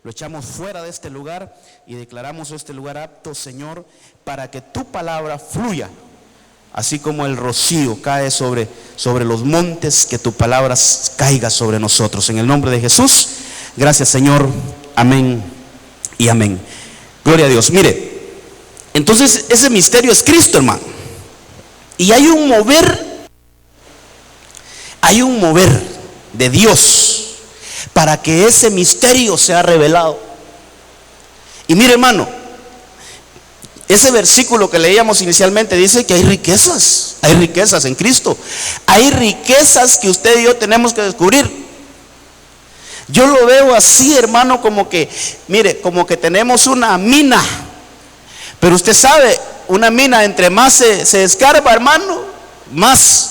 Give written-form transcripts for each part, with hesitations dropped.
lo echamos fuera de este lugar y declaramos este lugar apto, Señor, para que tu palabra fluya, así como el rocío cae sobre los montes, que tu palabra caiga sobre nosotros. En el nombre de Jesús, gracias, Señor, amén y amén. Gloria a Dios. Mire, entonces ese misterio es Cristo, hermano, y hay un mover de Dios para que ese misterio sea revelado. Y mire, hermano, ese versículo que leíamos inicialmente dice que hay riquezas en Cristo. Hay riquezas que usted y yo tenemos que descubrir. Yo lo veo así, hermano, como que, mire, como que tenemos una mina. Pero usted sabe, una mina entre más se escarba, hermano, más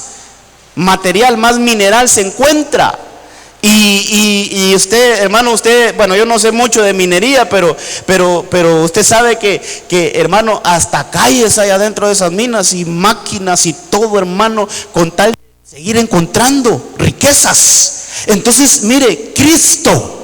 material, más mineral se encuentra. Y usted, hermano, bueno, yo no sé mucho de minería, pero usted sabe que, hermano, hasta calles hay adentro de esas minas y máquinas y todo, hermano, con tal de seguir encontrando riquezas. Entonces, mire, Cristo,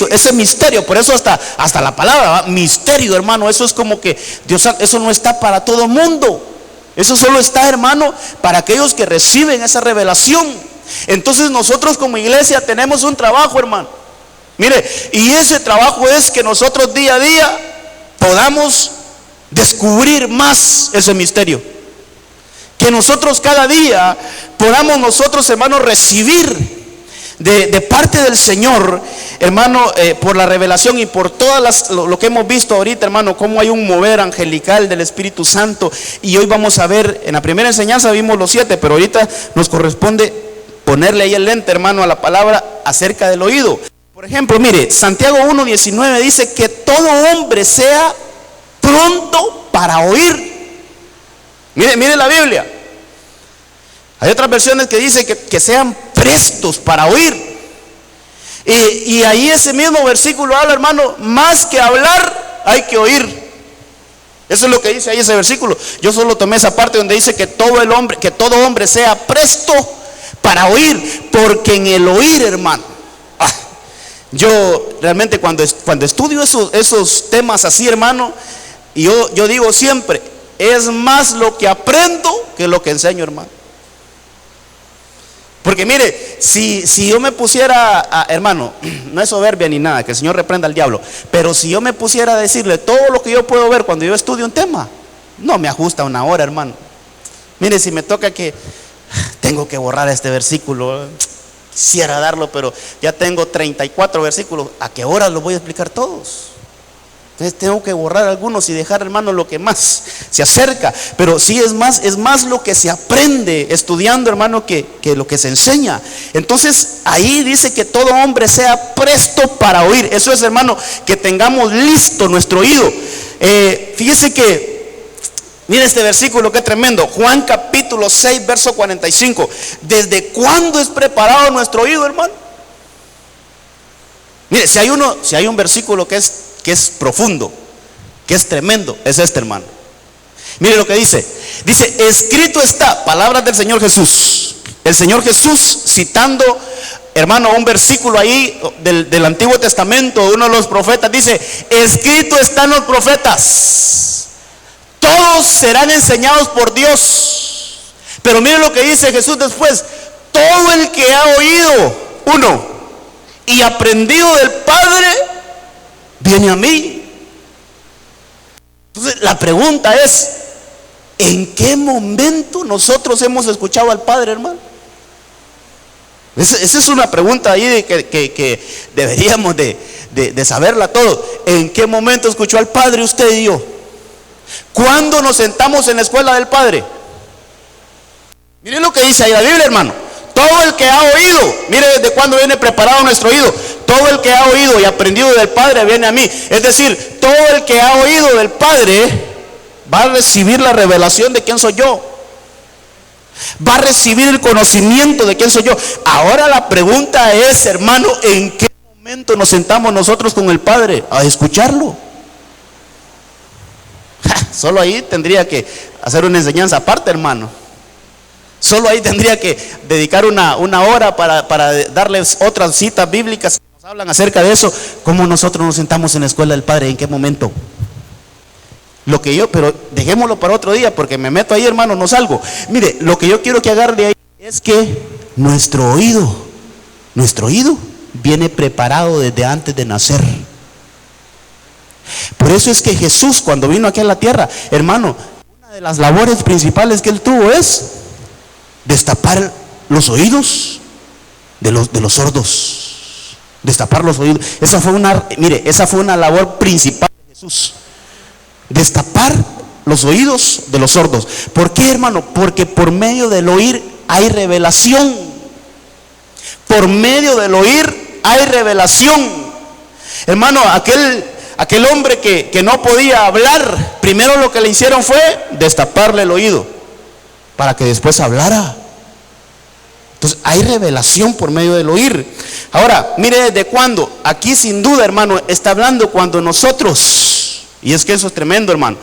ese misterio, por eso hasta la palabra, ¿va? Misterio, hermano, eso es como que Dios, eso no está para todo mundo. Eso solo está, hermano, para aquellos que reciben esa revelación. Entonces nosotros como iglesia tenemos un trabajo, hermano. Mire, y ese trabajo es que nosotros día a día podamos descubrir más ese misterio. Que nosotros cada día podamos nosotros, hermanos, recibir de parte del Señor, hermano, por la revelación y por todas lo que hemos visto ahorita, hermano, cómo hay un mover angelical del Espíritu Santo. Y hoy vamos a ver, en la primera enseñanza vimos los 7, pero ahorita nos corresponde ponerle ahí el lente, hermano, a la palabra acerca del oído. Por ejemplo, mire, Santiago 1:19 dice que todo hombre sea pronto para oír. Mire la Biblia. Hay otras versiones que dice que sean prestos para oír. Y ahí ese mismo versículo habla, hermano, más que hablar hay que oír. Eso es lo que dice ahí ese versículo. Yo solo tomé esa parte donde dice que todo hombre sea presto para oír, porque en el oír, hermano, yo realmente cuando estudio esos temas así, hermano, yo digo siempre, es más lo que aprendo que lo que enseño, hermano. Porque mire, si yo me pusiera hermano, no es soberbia ni nada, que el Señor reprenda al diablo, pero si yo me pusiera a decirle todo lo que yo puedo ver cuando yo estudio un tema, no me ajusta una hora, hermano. Mire, si me toca que tengo que borrar este versículo, quisiera darlo, pero ya tengo 34 versículos, ¿a qué hora los voy a explicar todos? Entonces tengo que borrar algunos y dejar, hermano, lo que más se acerca. Pero sí es más lo que se aprende estudiando, hermano, que lo que se enseña. Entonces ahí dice que todo hombre sea presto para oír. Eso es, hermano, que tengamos listo nuestro oído. Fíjese que, mire este versículo, que tremendo. Juan capítulo 6, verso 45. ¿Desde cuándo es preparado nuestro oído, hermano? Mire, si hay un versículo que es profundo, que es tremendo, es este, hermano. Mire lo que dice. Dice, escrito está, palabras del Señor Jesús. El Señor Jesús citando, hermano, un versículo ahí del Antiguo Testamento, de uno de los profetas, dice, escrito están los profetas, todos serán enseñados por Dios. Pero mire lo que dice Jesús después, todo el que ha oído, y aprendido del Padre, viene a mí. Entonces la pregunta es, ¿en qué momento nosotros hemos escuchado al Padre, hermano? Esa es una pregunta ahí de que deberíamos de saberla todo. ¿En qué momento escuchó al Padre usted y yo? ¿Cuándo nos sentamos en la escuela del Padre? Miren lo que dice ahí la Biblia, hermano. Todo el que ha oído, mire desde cuándo viene preparado nuestro oído. Todo el que ha oído y aprendido del Padre viene a mí. Es decir, todo el que ha oído del Padre va a recibir la revelación de quién soy yo. Va a recibir el conocimiento de quién soy yo. Ahora la pregunta es, hermano, ¿en qué momento nos sentamos nosotros con el Padre a escucharlo? Solo ahí tendría que hacer una enseñanza aparte, hermano. Solo ahí tendría que dedicar una hora para darles otras citas bíblicas que nos hablan acerca de eso, ¿cómo nosotros nos sentamos en la escuela del Padre? ¿En qué momento? Pero dejémoslo para otro día, porque me meto ahí, hermano, no salgo. Mire, lo que yo quiero que agarre ahí es que nuestro oído viene preparado desde antes de nacer. Por eso es que Jesús, cuando vino aquí a la tierra, hermano, una de las labores principales que él tuvo es destapar los oídos de los sordos. Destapar los oídos. Esa fue una labor principal de Jesús. Destapar los oídos de los sordos. ¿Por qué, hermano? Porque por medio del oír hay revelación. Por medio del oír hay revelación. Hermano, aquel hombre que no podía hablar, primero lo que le hicieron fue destaparle el oído para que después hablara. Entonces hay revelación por medio del oír. Ahora, mire desde cuándo. Aquí sin duda, hermano, está hablando cuando nosotros, y es que eso es tremendo, hermano,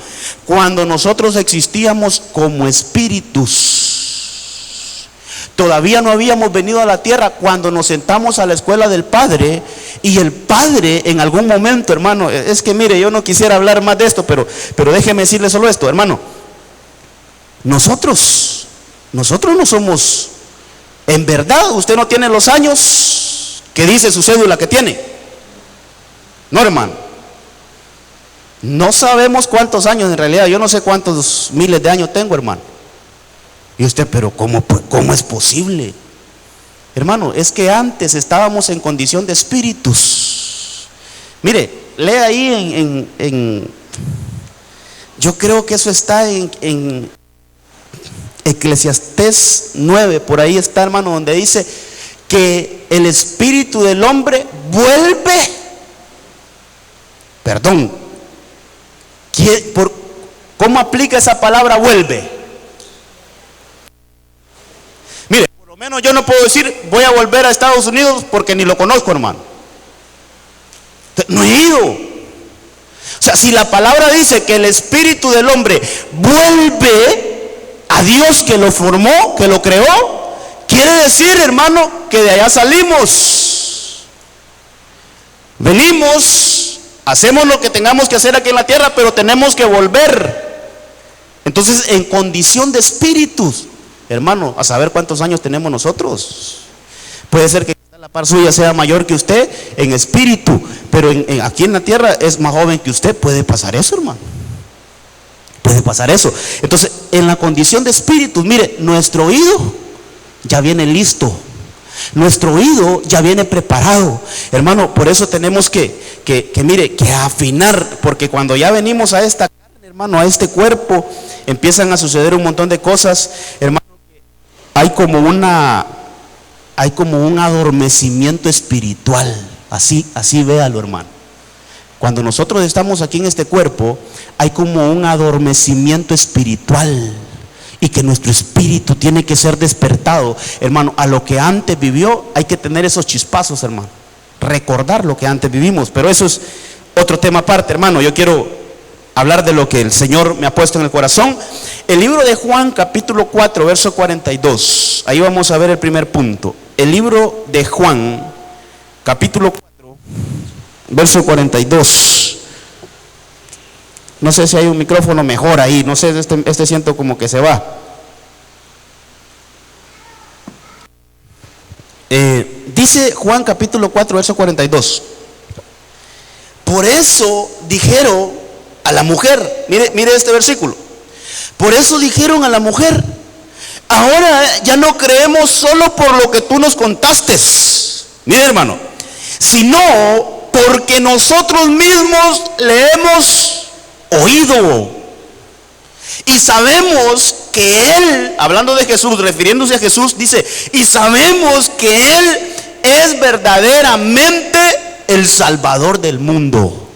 cuando nosotros existíamos como espíritus. Todavía no habíamos venido a la tierra cuando nos sentamos a la escuela del Padre, y el Padre en algún momento, hermano, es que mire, yo no quisiera hablar más de esto, pero déjeme decirle solo esto, hermano. Nosotros no somos, en verdad, usted no tiene los años que dice su cédula que tiene. No, hermano. No sabemos cuántos años en realidad. Yo no sé cuántos miles de años tengo, hermano. Y usted, pero ¿cómo es posible? Hermano, es que antes estábamos en condición de espíritus. Mire, lea ahí yo creo que eso está en Eclesiastés 9, por ahí está, hermano, donde dice que el espíritu del hombre vuelve, ¿cómo aplica esa palabra vuelve? Mire, por lo menos yo no puedo decir voy a volver a Estados Unidos porque ni lo conozco, hermano. No he ido. O sea, si la palabra dice que el espíritu del hombre vuelve a Dios que lo formó, que lo creó, quiere decir, hermano, que de allá salimos, venimos, hacemos lo que tengamos que hacer aquí en la tierra, pero tenemos que volver. Entonces, en condición de espíritus, hermano, a saber cuántos años tenemos nosotros. Puede ser que la par suya sea mayor que usted en espíritu, pero aquí en la tierra es más joven que usted. Puede pasar eso, hermano. Puede pasar eso. Entonces, en la condición de espíritus, mire, nuestro oído ya viene listo. Nuestro oído ya viene preparado, hermano. Por eso tenemos que afinar, porque cuando ya venimos a esta carne, hermano, a este cuerpo, empiezan a suceder un montón de cosas, hermano. Hay como un adormecimiento espiritual. Así véalo, hermano. Cuando nosotros estamos aquí en este cuerpo, hay como un adormecimiento espiritual, y que nuestro espíritu tiene que ser despertado, hermano. A lo que antes vivió hay que tener esos chispazos, hermano, recordar lo que antes vivimos. Pero eso es otro tema aparte, hermano. Yo quiero hablar de lo que el Señor me ha puesto en el corazón. El libro de Juan, capítulo 4, verso 42. Ahí vamos a ver el primer punto. El libro de Juan, capítulo 4, verso 42. No sé si hay un micrófono mejor ahí. No sé, este siento como que se va. Dice Juan capítulo 4, verso 42. Por eso dijeron a la mujer, mire este versículo. Por eso dijeron a la mujer: ahora ya no creemos solo por lo que tú nos contaste, mire, hermano, sino porque nosotros mismos le hemos oído y sabemos que Él, hablando de Jesús, refiriéndose a Jesús, dice: y sabemos que Él es verdaderamente el Salvador del mundo.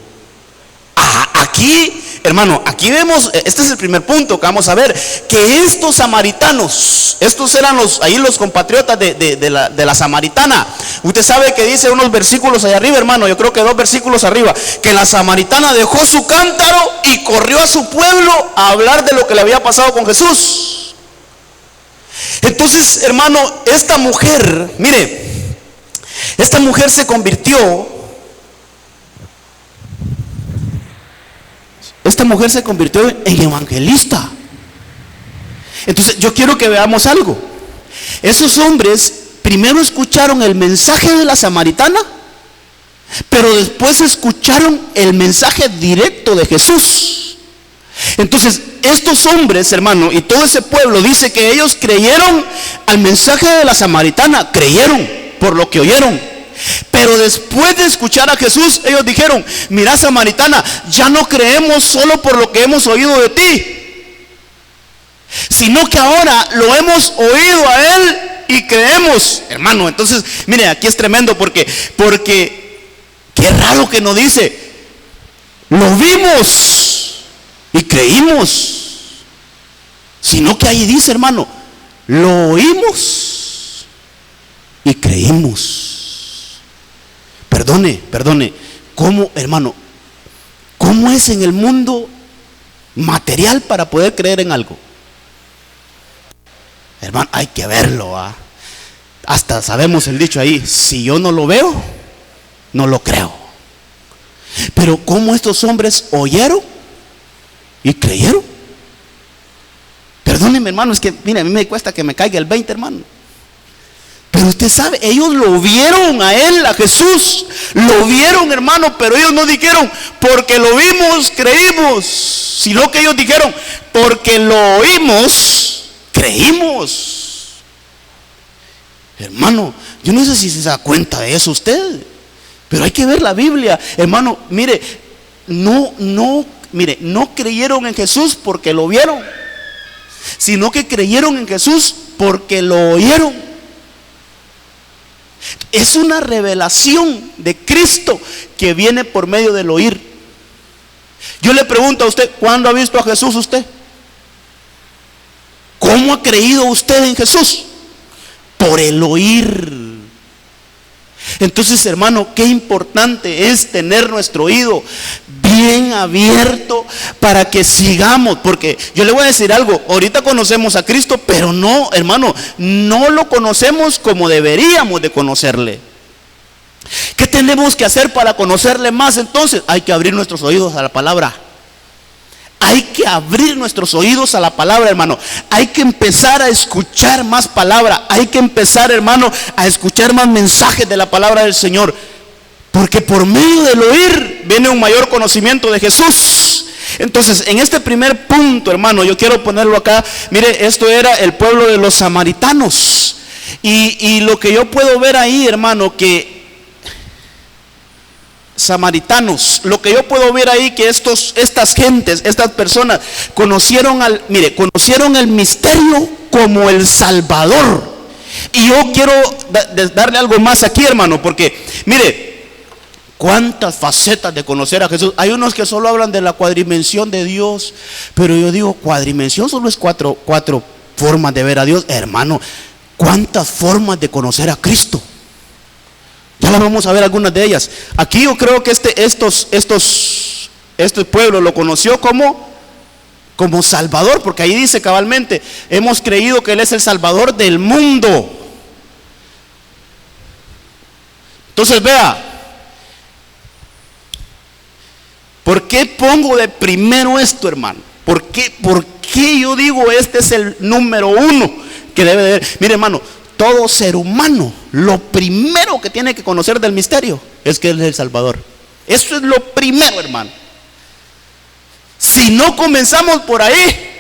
Aquí, hermano, aquí vemos, este es el primer punto que vamos a ver, que estos samaritanos, estos eran los compatriotas de la samaritana. Usted sabe que dice unos versículos allá arriba, hermano, yo creo que 2 versículos arriba, que la samaritana dejó su cántaro y corrió a su pueblo a hablar de lo que le había pasado con Jesús. Entonces, hermano, esta mujer, mire, Esta mujer se convirtió en evangelista. Entonces yo quiero que veamos algo. Esos hombres primero escucharon el mensaje de la samaritana, pero después escucharon el mensaje directo de Jesús. Entonces estos hombres, hermano, y todo ese pueblo dice que ellos creyeron al mensaje de la samaritana, creyeron por lo que oyeron. Pero después de escuchar a Jesús, ellos dijeron: mira, samaritana, ya no creemos solo por lo que hemos oído de ti, sino que ahora lo hemos oído a Él y creemos, hermano. Entonces, mire, aquí es tremendo porque qué raro que nos dice: lo vimos y creímos, sino que ahí dice, hermano, lo oímos y creímos. Perdone, ¿cómo, hermano? ¿Cómo es en el mundo material para poder creer en algo? Hermano, hay que verlo, ¿ah? Hasta sabemos el dicho ahí: si yo no lo veo, no lo creo. Pero ¿cómo estos hombres oyeron y creyeron? Perdóneme, hermano, es que, mire, a mí me cuesta que me caiga el 20, hermano. Pero usted sabe, ellos lo vieron a Él, a Jesús, lo vieron, hermano, pero ellos no dijeron: porque lo vimos, creímos, sino que ellos dijeron: porque lo oímos, creímos. Hermano, yo no sé si se da cuenta de eso usted, pero hay que ver la Biblia, hermano. Mire, no creyeron en Jesús porque lo vieron, sino que creyeron en Jesús porque lo oyeron. Es una revelación de Cristo que viene por medio del oír. Yo le pregunto a usted: ¿cuándo ha visto a Jesús usted? ¿Cómo ha creído usted en Jesús? Por el oír. Entonces, hermano, qué importante es tener nuestro oído bien abierto para que sigamos. Porque yo le voy a decir algo: ahorita conocemos a Cristo, pero no, hermano, no lo conocemos como deberíamos de conocerle. ¿Qué tenemos que hacer para conocerle más? Entonces hay que abrir nuestros oídos a la palabra. Hay que abrir nuestros oídos a la palabra, hermano. Hay que empezar a escuchar más palabra. Hay que empezar, hermano, a escuchar más mensajes de la palabra del Señor. Porque por medio del oír viene un mayor conocimiento de Jesús. Entonces, en este primer punto, hermano, yo quiero ponerlo acá. Mire, esto era el pueblo de los samaritanos. Y lo que yo puedo ver ahí, hermano, que samaritanos, lo que yo puedo ver ahí, que estas gentes, estas personas conocieron el misterio como el Salvador. Y yo quiero darle algo más aquí, hermano, porque mire, cuántas facetas de conocer a Jesús. Hay unos que solo hablan de la cuadrimensión de Dios, pero yo digo, cuadrimensión solo es cuatro formas de ver a Dios, hermano. Cuántas formas de conocer a Cristo. Ya las vamos a ver algunas de ellas. Aquí yo creo que este pueblo lo conoció como Salvador, porque ahí dice cabalmente: hemos creído que Él es el Salvador del mundo. Entonces vea, ¿por qué pongo de primero esto, hermano? ¿Por qué yo digo este es el número uno que debe de ver? Mire, hermano, todo ser humano, lo primero que tiene que conocer del misterio es que Él es el Salvador. Eso es lo primero, hermano. Si no comenzamos por ahí,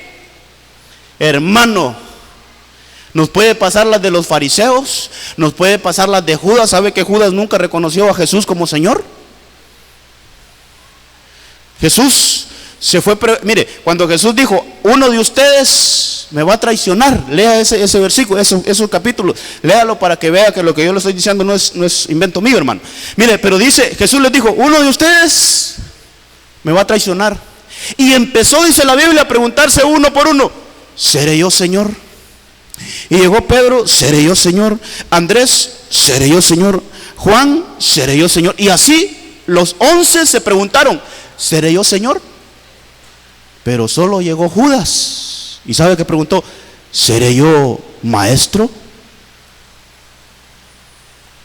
hermano, nos puede pasar las de los fariseos, nos puede pasar las de Judas. ¿Sabe que Judas nunca reconoció a Jesús como Señor? Jesús se fue, mire, cuando Jesús dijo: uno de ustedes me va a traicionar. Lea ese versículo, esos capítulos, léalo para que vea que lo que yo le estoy diciendo no es invento mío, hermano. Mire, pero dice, Jesús les dijo: uno de ustedes me va a traicionar. Y empezó, dice la Biblia, a preguntarse uno por uno: ¿seré yo, Señor? Y llegó Pedro: ¿seré yo, Señor? Andrés: ¿seré yo, Señor? Juan: ¿seré yo, Señor? Y así los 11 se preguntaron: ¿seré yo, Señor? Pero solo llegó Judas. ¿Y sabe qué preguntó? ¿seré yo, maestro?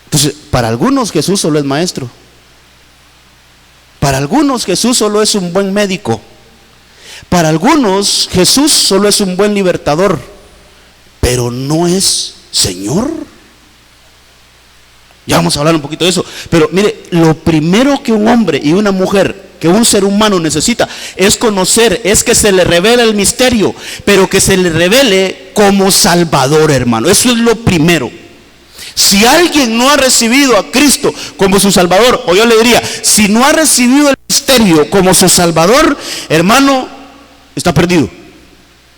Entonces, para algunos Jesús solo es maestro. Para algunos Jesús solo es un buen médico. Para algunos Jesús solo es un buen libertador, pero no es Señor. Ya vamos a hablar un poquito de eso. Pero mire, lo primero que un hombre y una mujer, que un ser humano necesita, es conocer, es que se le revele el misterio, pero que se le revele como Salvador, hermano. Eso es lo primero. Si alguien no ha recibido a Cristo como su Salvador, o yo le diría, si no ha recibido el misterio como su Salvador, hermano, está perdido.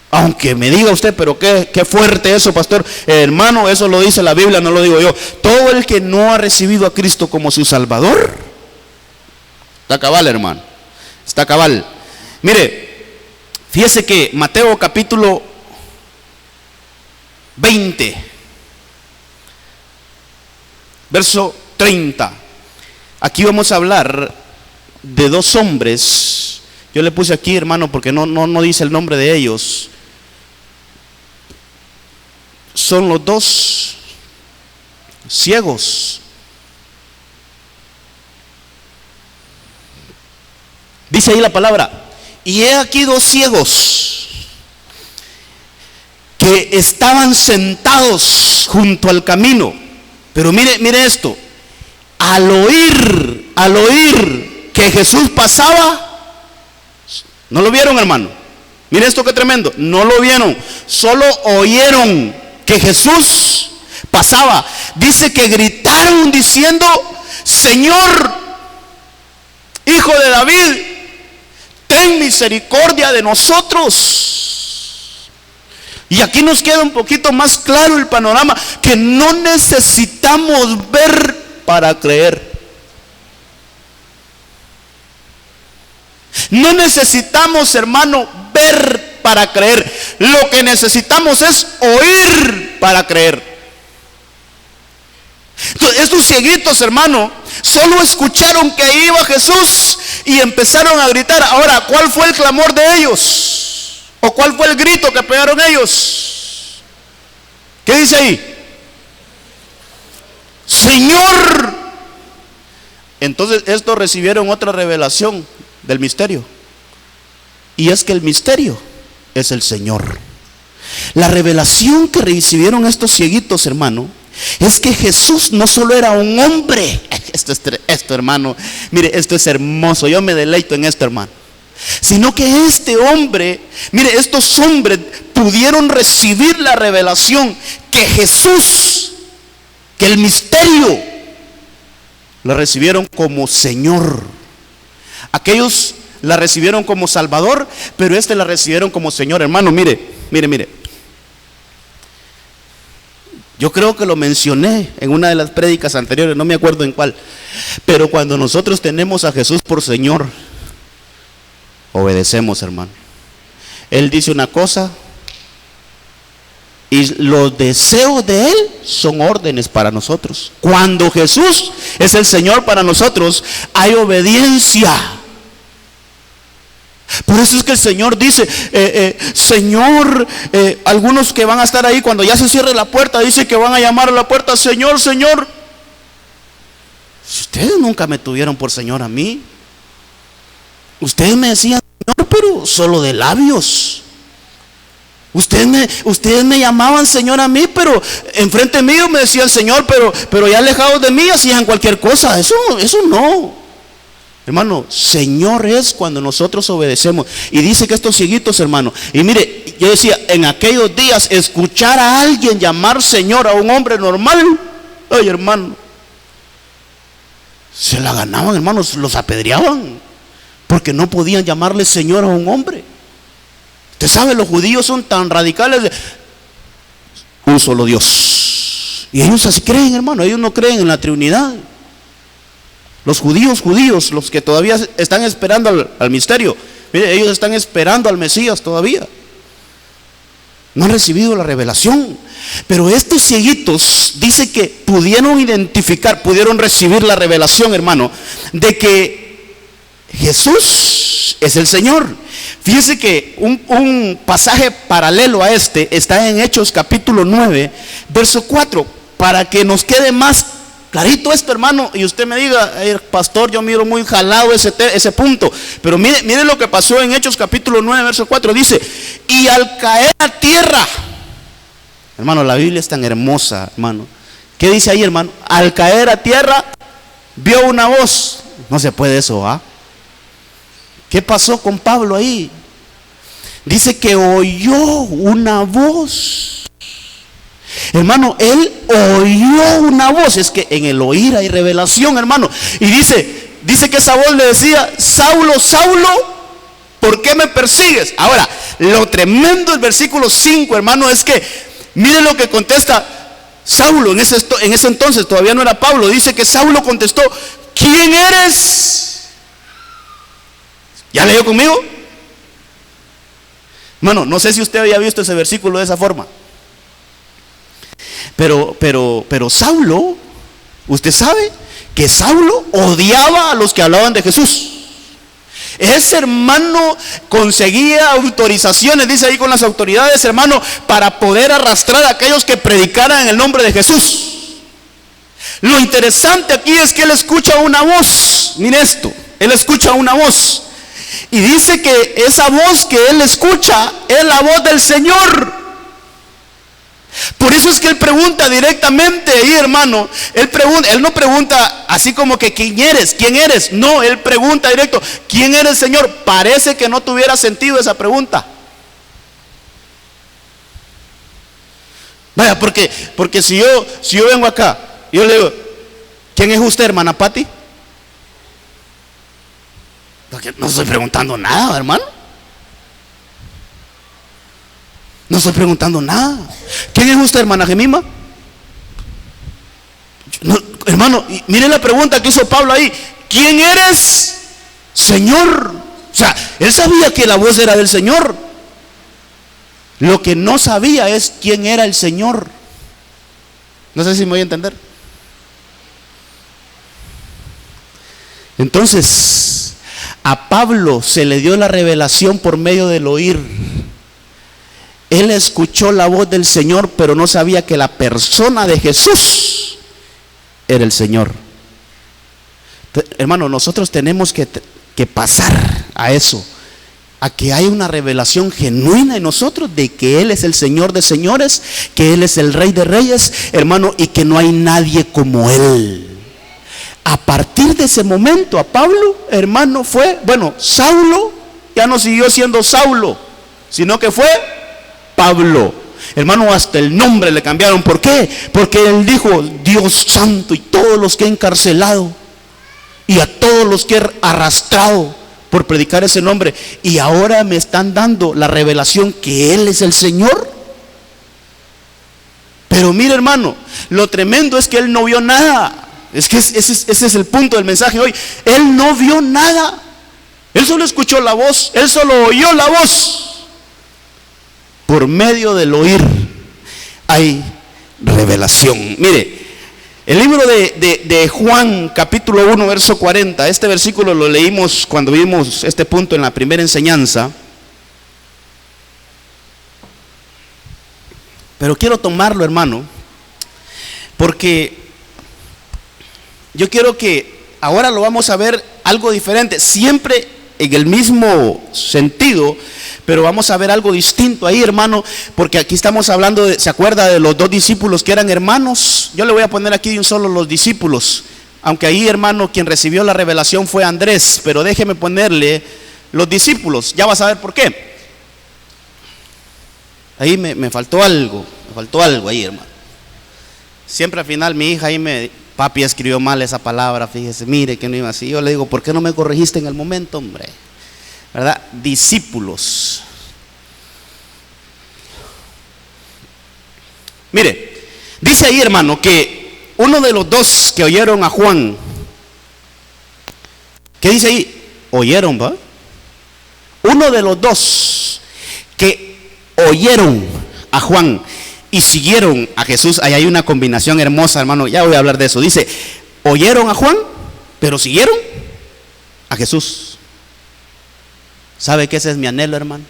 Aunque me diga usted, pero qué fuerte eso, pastor. Hermano, eso lo dice la Biblia, no lo digo yo. Todo el que no ha recibido a Cristo como su Salvador, está cabal, hermano. Está cabal. Mire, fíjese que Mateo capítulo 20, verso 30. Aquí vamos a hablar de dos hombres. Yo le puse aquí, hermano, porque no dice el nombre de ellos. Son los dos ciegos. Dice ahí la palabra: y he aquí dos ciegos que estaban sentados junto al camino. Pero mire esto: al oír que Jesús pasaba, ¿no lo vieron, hermano? Mire esto, qué tremendo. No lo vieron, solo oyeron que Jesús pasaba. Dice que gritaron diciendo: Señor, Hijo de David, ten misericordia de nosotros. Y aquí nos queda un poquito más claro el panorama, que no necesitamos ver para creer. No necesitamos, hermano, ver para creer. Lo que necesitamos es oír para creer. Entonces, estos cieguitos, hermano, solo escucharon que ahí iba Jesús y empezaron a gritar. Ahora, ¿cuál fue el clamor de ellos? ¿O cuál fue el grito que pegaron ellos? ¿Qué dice ahí? Señor. Entonces estos recibieron otra revelación del misterio, y es que el misterio es el Señor. La revelación que recibieron estos cieguitos, hermano, es que Jesús no solo era un hombre. Esto, hermano, mire, esto es hermoso. Yo me deleito en esto, hermano. Sino que este hombre, mire, estos hombres pudieron recibir la revelación que Jesús, que el misterio, lo recibieron como Señor. Aquellos la recibieron como Salvador, pero la recibieron como Señor. Hermano, mire. Yo creo que lo mencioné en una de las prédicas anteriores, no me acuerdo en cuál. Pero cuando nosotros tenemos a Jesús por Señor, obedecemos, hermano. Él dice una cosa y los deseos de Él son órdenes para nosotros. Cuando Jesús es el Señor para nosotros, hay obediencia. Por eso es que el Señor dice, Señor, algunos que van a estar ahí cuando ya se cierre la puerta, dice que van a llamar a la puerta: Señor, Señor. Si ustedes nunca me tuvieron por Señor a mí, ustedes me decían Señor, pero solo de labios. Ustedes me llamaban Señor a mí, pero enfrente mío me decían Señor, pero ya alejados de mí hacían cualquier cosa. Eso no. Hermano, Señor es cuando nosotros obedecemos. Y dice que estos cieguitos, hermano, y mire, yo decía, en aquellos días escuchar a alguien llamar Señor a un hombre normal, ay, hermano, se la ganaban, hermanos, los apedreaban, porque no podían llamarle Señor a un hombre. Usted sabe, los judíos son tan radicales de un solo Dios. Y ellos así creen, hermano, ellos no creen en la Trinidad. Los judíos, los que todavía están esperando al misterio, mire, ellos están esperando al Mesías todavía. No han recibido la revelación. Pero estos cieguitos, dice que pudieron identificar, pudieron recibir la revelación, hermano, de que Jesús es el Señor. Fíjese que un pasaje paralelo a este está en Hechos capítulo 9, verso 4, para que nos quede más clarito esto, hermano, y usted me diga, pastor, yo miro muy jalado ese punto. Pero mire lo que pasó en Hechos capítulo 9, verso 4. Dice, y al caer a tierra, hermano, la Biblia es tan hermosa, hermano. ¿Qué dice ahí, hermano? Al caer a tierra, vio una voz. No se puede eso, ¿ah? ¿Qué pasó con Pablo ahí? Dice que oyó una voz. Hermano, él oyó una voz. Es que en el oír hay revelación, hermano. Y dice que esa voz le decía, Saulo, Saulo, ¿por qué me persigues? Ahora, lo tremendo del versículo 5, hermano, es que miren lo que contesta Saulo. En ese entonces todavía no era Pablo. Dice que Saulo contestó, ¿quién eres? ¿Ya leyó conmigo? Hermano, no sé si usted había visto ese versículo de esa forma. Pero Saulo, usted sabe que Saulo odiaba a los que hablaban de Jesús. Ese hermano conseguía autorizaciones, dice ahí, con las autoridades, hermano, para poder arrastrar a aquellos que predicaran en el nombre de Jesús. Lo interesante aquí es que él escucha una voz. Mire esto, él escucha una voz. Y dice que esa voz que él escucha es la voz del Señor. Por eso es que él pregunta directamente ahí, hermano. Él no pregunta así como que ¿quién eres? ¿Quién eres? No, él pregunta directo, ¿quién eres, Señor? Parece que no tuviera sentido esa pregunta. Vaya, porque si yo vengo acá, yo le digo, ¿quién es usted, hermana Pati? Porque no estoy preguntando nada, hermano. No estoy preguntando nada. ¿Quién es usted, hermana Gemima? No, hermano, mire la pregunta que hizo Pablo ahí. ¿Quién eres, Señor? O sea, él sabía que la voz era del Señor. Lo que no sabía es quién era el Señor. No sé si me voy a entender. Entonces, a Pablo se le dio la revelación por medio del oír. Él escuchó la voz del Señor, pero no sabía que la persona de Jesús era el Señor. Hermano, nosotros tenemos que pasar a eso, a que haya una revelación genuina en nosotros de que Él es el Señor de señores, que Él es el Rey de reyes, hermano, y que no hay nadie como Él. A partir de ese momento a Pablo, hermano, Saulo ya no siguió siendo Saulo, sino que fue Pablo. Hermano, hasta el nombre le cambiaron. ¿Por qué? Porque él dijo, Dios santo, y todos los que he encarcelado y a todos los que he arrastrado por predicar ese nombre, y ahora me están dando la revelación que Él es el Señor. Pero mire, hermano, lo tremendo es que él no vio nada. Es que ese es el punto del mensaje hoy. Él no vio nada. Él solo escuchó la voz. Él solo oyó la voz. Por medio del oír hay revelación. Mire, el libro de Juan capítulo 1 verso 40. Este versículo lo leímos cuando vimos este punto en la primera enseñanza. Pero quiero tomarlo, hermano, porque yo quiero que ahora lo vamos a ver algo diferente, siempre en el mismo sentido, pero vamos a ver algo distinto ahí, hermano, porque aquí estamos hablando ¿se acuerda de los dos discípulos que eran hermanos? Yo le voy a poner aquí de un solo los discípulos, aunque ahí, hermano, quien recibió la revelación fue Andrés, pero déjeme ponerle los discípulos, ya vas a ver por qué. Ahí me faltó algo ahí, hermano. Siempre al final mi hija ahí papi escribió mal esa palabra, fíjese, mire que no iba así. Yo le digo, ¿por qué no me corregiste en el momento, hombre? ¿Verdad? Discípulos. Mire, dice ahí, hermano, que uno de los dos que oyeron a Juan, ¿qué dice ahí? Oyeron, ¿va? Uno de los dos que oyeron a Juan y siguieron a Jesús. Ahí hay una combinación hermosa, hermano, ya voy a hablar de eso. Dice, oyeron a Juan, pero siguieron a Jesús. ¿Sabe que ese es mi anhelo, hermano?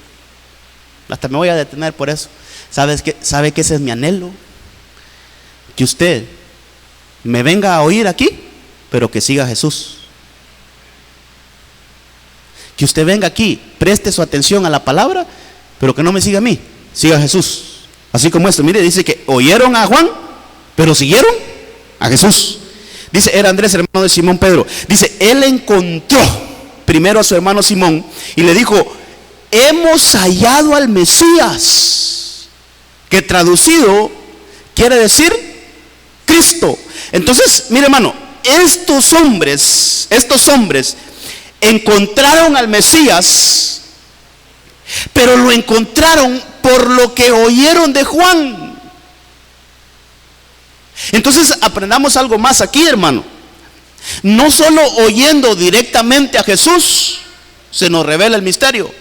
Hasta me voy a detener por eso. ¿Sabe que ese es mi anhelo? Que usted me venga a oír aquí, pero que siga a Jesús. Que usted venga aquí, preste su atención a la palabra, pero que no me siga a mí, siga a Jesús. Así como esto, mire, dice que oyeron a Juan, pero siguieron a Jesús. Dice, era Andrés, hermano de Simón Pedro. Dice, él encontró primero a su hermano Simón y le dijo, hemos hallado al Mesías, que traducido quiere decir Cristo. Entonces, mire, hermano, estos hombres encontraron al Mesías, pero lo encontraron por lo que oyeron de Juan. Entonces aprendamos algo más aquí, hermano. No solo oyendo directamente a Jesús se nos revela el misterio,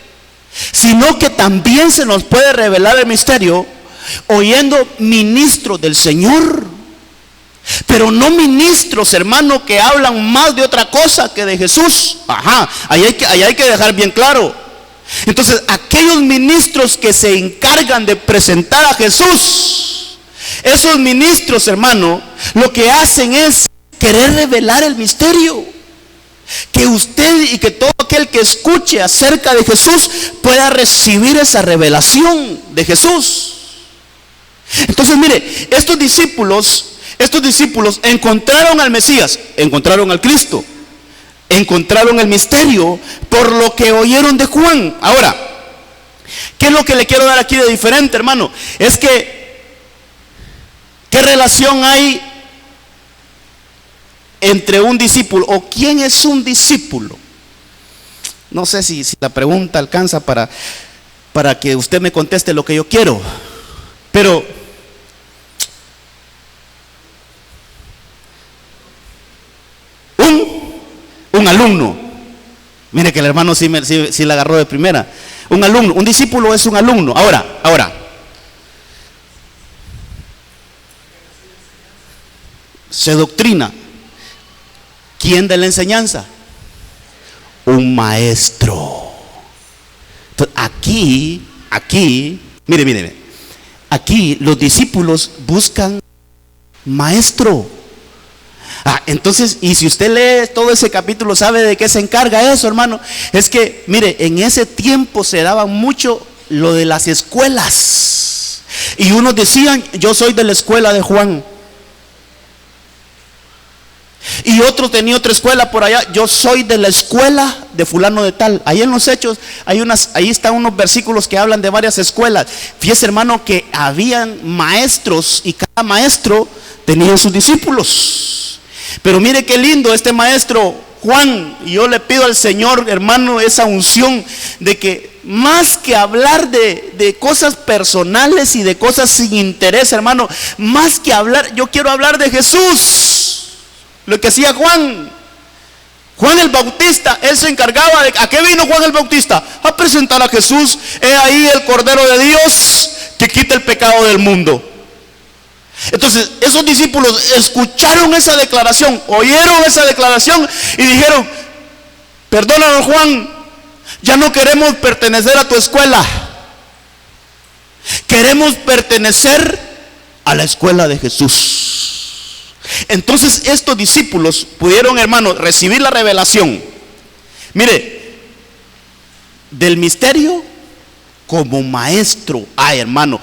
sino que también se nos puede revelar el misterio oyendo ministros del Señor. Pero no ministros, hermano, que hablan más de otra cosa que de Jesús. Ahí hay que dejar bien claro. Entonces, aquellos ministros que se encargan de presentar a Jesús, esos ministros, hermano, lo que hacen es querer revelar el misterio. Que usted y que todo aquel que escuche acerca de Jesús pueda recibir esa revelación de Jesús. Entonces, mire, estos discípulos encontraron al Mesías, encontraron al Cristo, encontraron el misterio por lo que oyeron de Juan. Ahora, ¿qué es lo que le quiero dar aquí de diferente, hermano? Es que, ¿qué relación hay entre un discípulo? ¿O quién es un discípulo? No sé si la pregunta alcanza para que usted me conteste lo que yo quiero. Pero un alumno, mire que el hermano sí la agarró de primera. Un alumno, un discípulo es un alumno. Ahora, se doctrina. ¿Quién da la enseñanza? Un maestro. Entonces, aquí, mire, aquí los discípulos buscan maestro. Entonces, y si usted lee todo ese capítulo, ¿sabe de qué se encarga eso, hermano? Es que, mire, en ese tiempo se daba mucho lo de las escuelas. Y unos decían, yo soy de la escuela de Juan. Y otro tenía otra escuela por allá, yo soy de la escuela de fulano de tal. Ahí en los Hechos ahí están unos versículos que hablan de varias escuelas. Fíjese, hermano, que habían maestros y cada maestro tenía sus discípulos. Pero mire qué lindo este maestro Juan. Y yo le pido al Señor, hermano, esa unción de que más que hablar de cosas personales y de cosas sin interés, hermano, más que hablar, yo quiero hablar de Jesús. Lo que hacía Juan el Bautista, él se encargaba de, ¿a qué vino Juan el Bautista? A presentar a Jesús. He ahí el Cordero de Dios que quita el pecado del mundo. Entonces esos discípulos escucharon esa declaración, oyeron esa declaración y dijeron, perdónanos, Juan, ya no queremos pertenecer a tu escuela, queremos pertenecer a la escuela de Jesús. Entonces estos discípulos pudieron, hermano, recibir la revelación, mire, del misterio como maestro. Ay, hermano,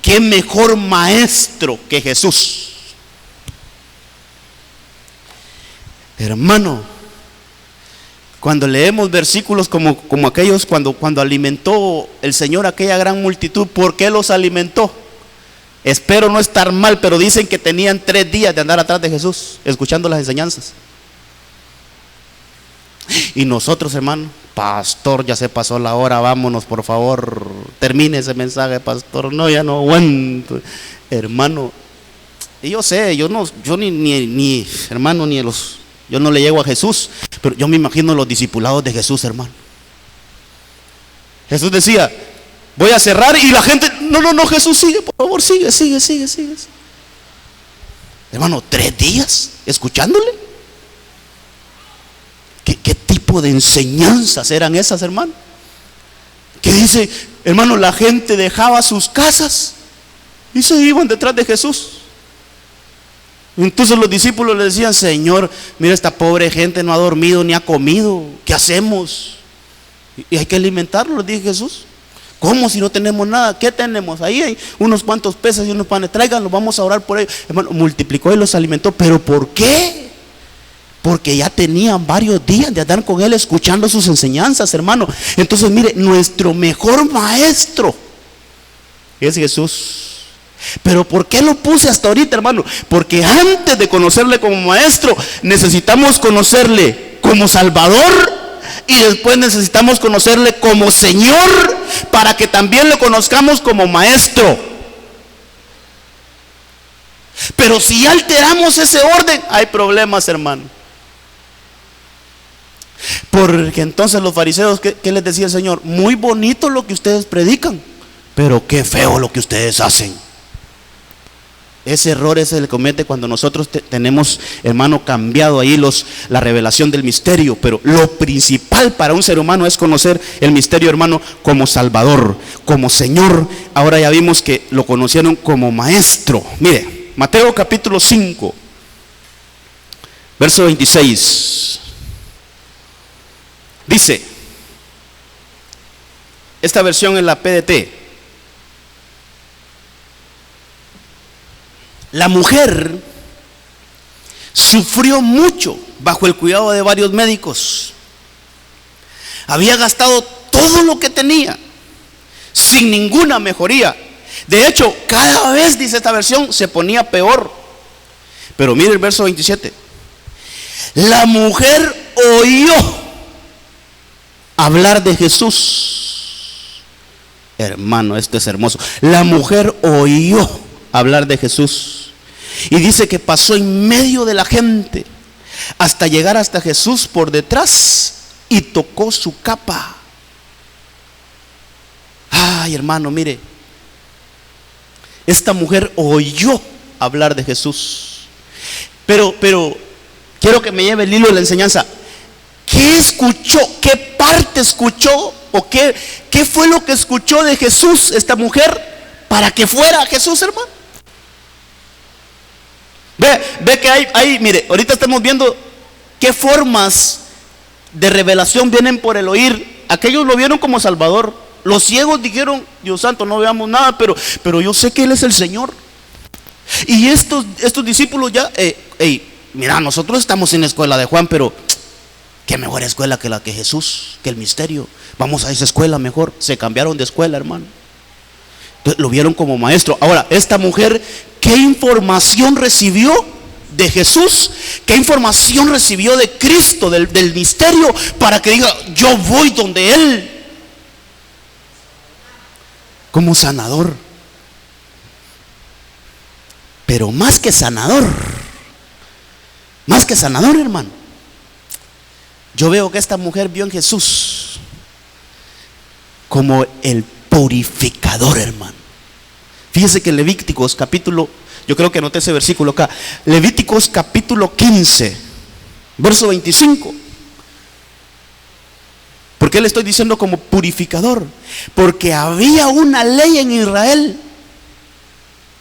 qué mejor maestro que Jesús. Hermano, cuando leemos versículos como aquellos cuando alimentó el Señor a aquella gran multitud, ¿por qué los alimentó? Espero no estar mal, pero dicen que tenían 3 días de andar atrás de Jesús, escuchando las enseñanzas. Y nosotros, hermano, pastor, ya se pasó la hora, vámonos, por favor, termine ese mensaje, pastor. No, ya no aguanto, hermano. Y yo sé, yo ni hermano, yo no le llego a Jesús, pero yo me imagino los discipulados de Jesús, hermano. Jesús decía, voy a cerrar, y la gente, no, Jesús, sigue, por favor, sigue. Hermano, 3 días escuchándole. ¿Qué tipo de enseñanzas eran esas, hermano? Que dice, hermano, la gente dejaba sus casas y se iban detrás de Jesús. Entonces los discípulos le decían: Señor, mira, esta pobre gente no ha dormido ni ha comido, ¿qué hacemos? Y hay que alimentarlos, dije Jesús. ¿Cómo si no tenemos nada? ¿Qué tenemos? Ahí hay unos cuantos peces y unos panes, tráiganlos, vamos a orar por ellos. Hermano, multiplicó y los alimentó. ¿Pero por qué? Porque ya tenían varios días de andar con Él escuchando sus enseñanzas, hermano. Entonces mire, nuestro mejor maestro es Jesús. Pero ¿por qué lo puse hasta ahorita, hermano? Porque antes de conocerle como maestro, necesitamos conocerle como Salvador, y después necesitamos conocerle como Señor, para que también lo conozcamos como maestro. Pero si alteramos ese orden, hay problemas, hermano. Porque entonces los fariseos, ¿qué les decía el Señor? Muy bonito lo que ustedes predican, pero qué feo lo que ustedes hacen. Ese error se le comete cuando nosotros tenemos, hermano, cambiado ahí la revelación del misterio. Pero lo principal para un ser humano es conocer el misterio, hermano, como Salvador, como Señor. Ahora ya vimos que lo conocieron como maestro. Mire, Mateo capítulo 5, verso 26. Dice, esta versión es la PDT: la mujer sufrió mucho bajo el cuidado de varios médicos. Había gastado todo lo que tenía sin ninguna mejoría. De hecho, cada vez, dice esta versión, se ponía peor. Pero mire el verso 27. La mujer oyó hablar de Jesús. Hermano, esto es hermoso. La mujer oyó hablar de Jesús, y dice que pasó en medio de la gente hasta llegar hasta Jesús por detrás y tocó su capa. Ay, hermano, mire, esta mujer oyó hablar de Jesús. Pero quiero que me lleve el hilo de la enseñanza. ¿Qué escuchó? ¿Qué parte escuchó? ¿O qué fue lo que escuchó de Jesús esta mujer para que fuera a Jesús, hermano? Ve que hay, mire, ahorita estamos viendo qué formas de revelación vienen por el oír. Aquellos lo vieron como Salvador. Los ciegos dijeron: Dios santo, no veamos nada, pero yo sé que Él es el Señor. Y estos discípulos ya, mira, nosotros estamos en la escuela de Juan, pero qué mejor escuela que la que Jesús, que el misterio. Vamos a esa escuela mejor. Se cambiaron de escuela, hermano. Entonces lo vieron como maestro. Ahora, esta mujer, ¿qué información recibió de Jesús? ¿Qué información recibió de Cristo, del misterio, para que diga: yo voy donde Él? Como sanador. Pero más que sanador, hermano, yo veo que esta mujer vio en Jesús como el purificador, hermano. Fíjese que Levíticos capítulo, yo creo que anoté ese versículo acá, Levíticos capítulo 15, verso 25. ¿Por qué le estoy diciendo como purificador? Porque había una ley en Israel.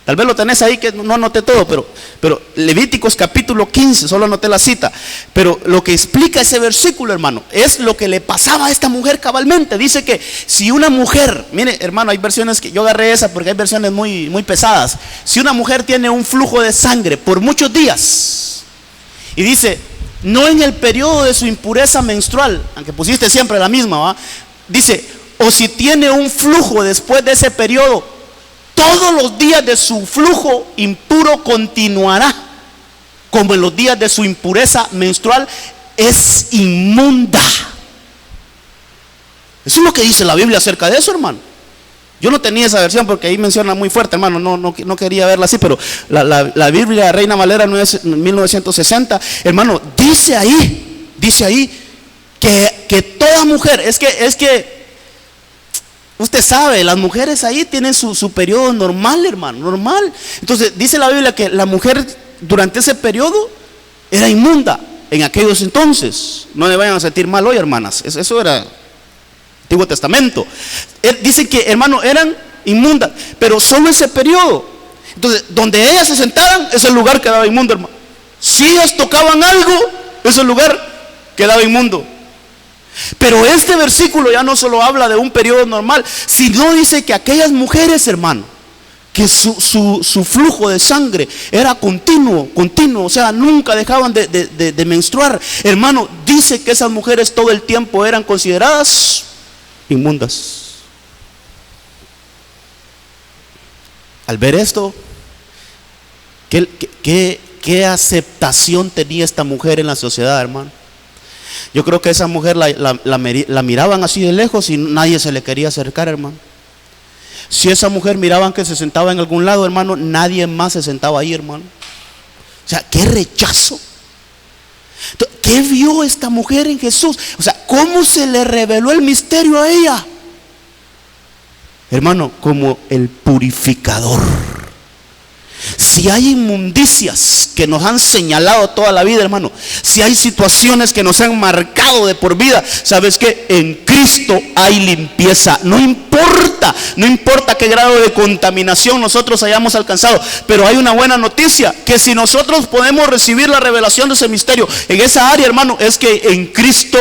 Tal vez lo tenés ahí, que no anoté todo, pero Levíticos capítulo 15, solo anoté la cita. Pero lo que explica ese versículo, hermano, es lo que le pasaba a esta mujer cabalmente. Dice que si una mujer, mire, hermano, hay versiones que yo agarré esa porque hay versiones muy, muy pesadas. Si una mujer tiene un flujo de sangre por muchos días, y dice, no en el periodo de su impureza menstrual, aunque pusiste siempre la misma, ¿va? Dice, o si tiene un flujo después de ese periodo, todos los días de su flujo impuro continuará, como en los días de su impureza menstrual, es inmunda. Eso es lo que dice la Biblia acerca de eso, hermano. Yo no tenía esa versión porque ahí menciona muy fuerte, hermano, no quería verla así, pero la Biblia Reina Valera 1960, hermano, dice ahí que toda mujer, es que usted sabe, las mujeres ahí tienen su periodo normal, hermano, normal. Entonces dice la Biblia que la mujer durante ese periodo era inmunda en aquellos entonces. No le vayan a sentir mal hoy, hermanas, eso era Antiguo Testamento. Dice que, hermano, eran inmundas, pero solo ese periodo. Entonces, donde ellas se sentaran, ese lugar quedaba inmundo, hermano. Si ellas tocaban algo, ese lugar quedaba inmundo. Pero este versículo ya no solo habla de un periodo normal, sino dice que aquellas mujeres, hermano, que su flujo de sangre era continuo, o sea, nunca dejaban de menstruar. Hermano, dice que esas mujeres todo el tiempo eran consideradas inmundas. Al ver esto, ¿qué aceptación tenía esta mujer en la sociedad, hermano? Yo creo que esa mujer la miraban así de lejos y nadie se le quería acercar, hermano. Si esa mujer miraban que se sentaba en algún lado, hermano, nadie más se sentaba ahí, hermano. O sea, qué rechazo. ¿Qué vio esta mujer en Jesús? O sea, ¿cómo se le reveló el misterio a ella? Hermano, como el purificador. Si hay inmundicias que nos han señalado toda la vida, hermano, si hay situaciones que nos han marcado de por vida, ¿sabes qué? En Cristo hay limpieza. No importa qué grado de contaminación nosotros hayamos alcanzado, pero hay una buena noticia, que si nosotros podemos recibir la revelación de ese misterio en esa área, hermano, es que en Cristo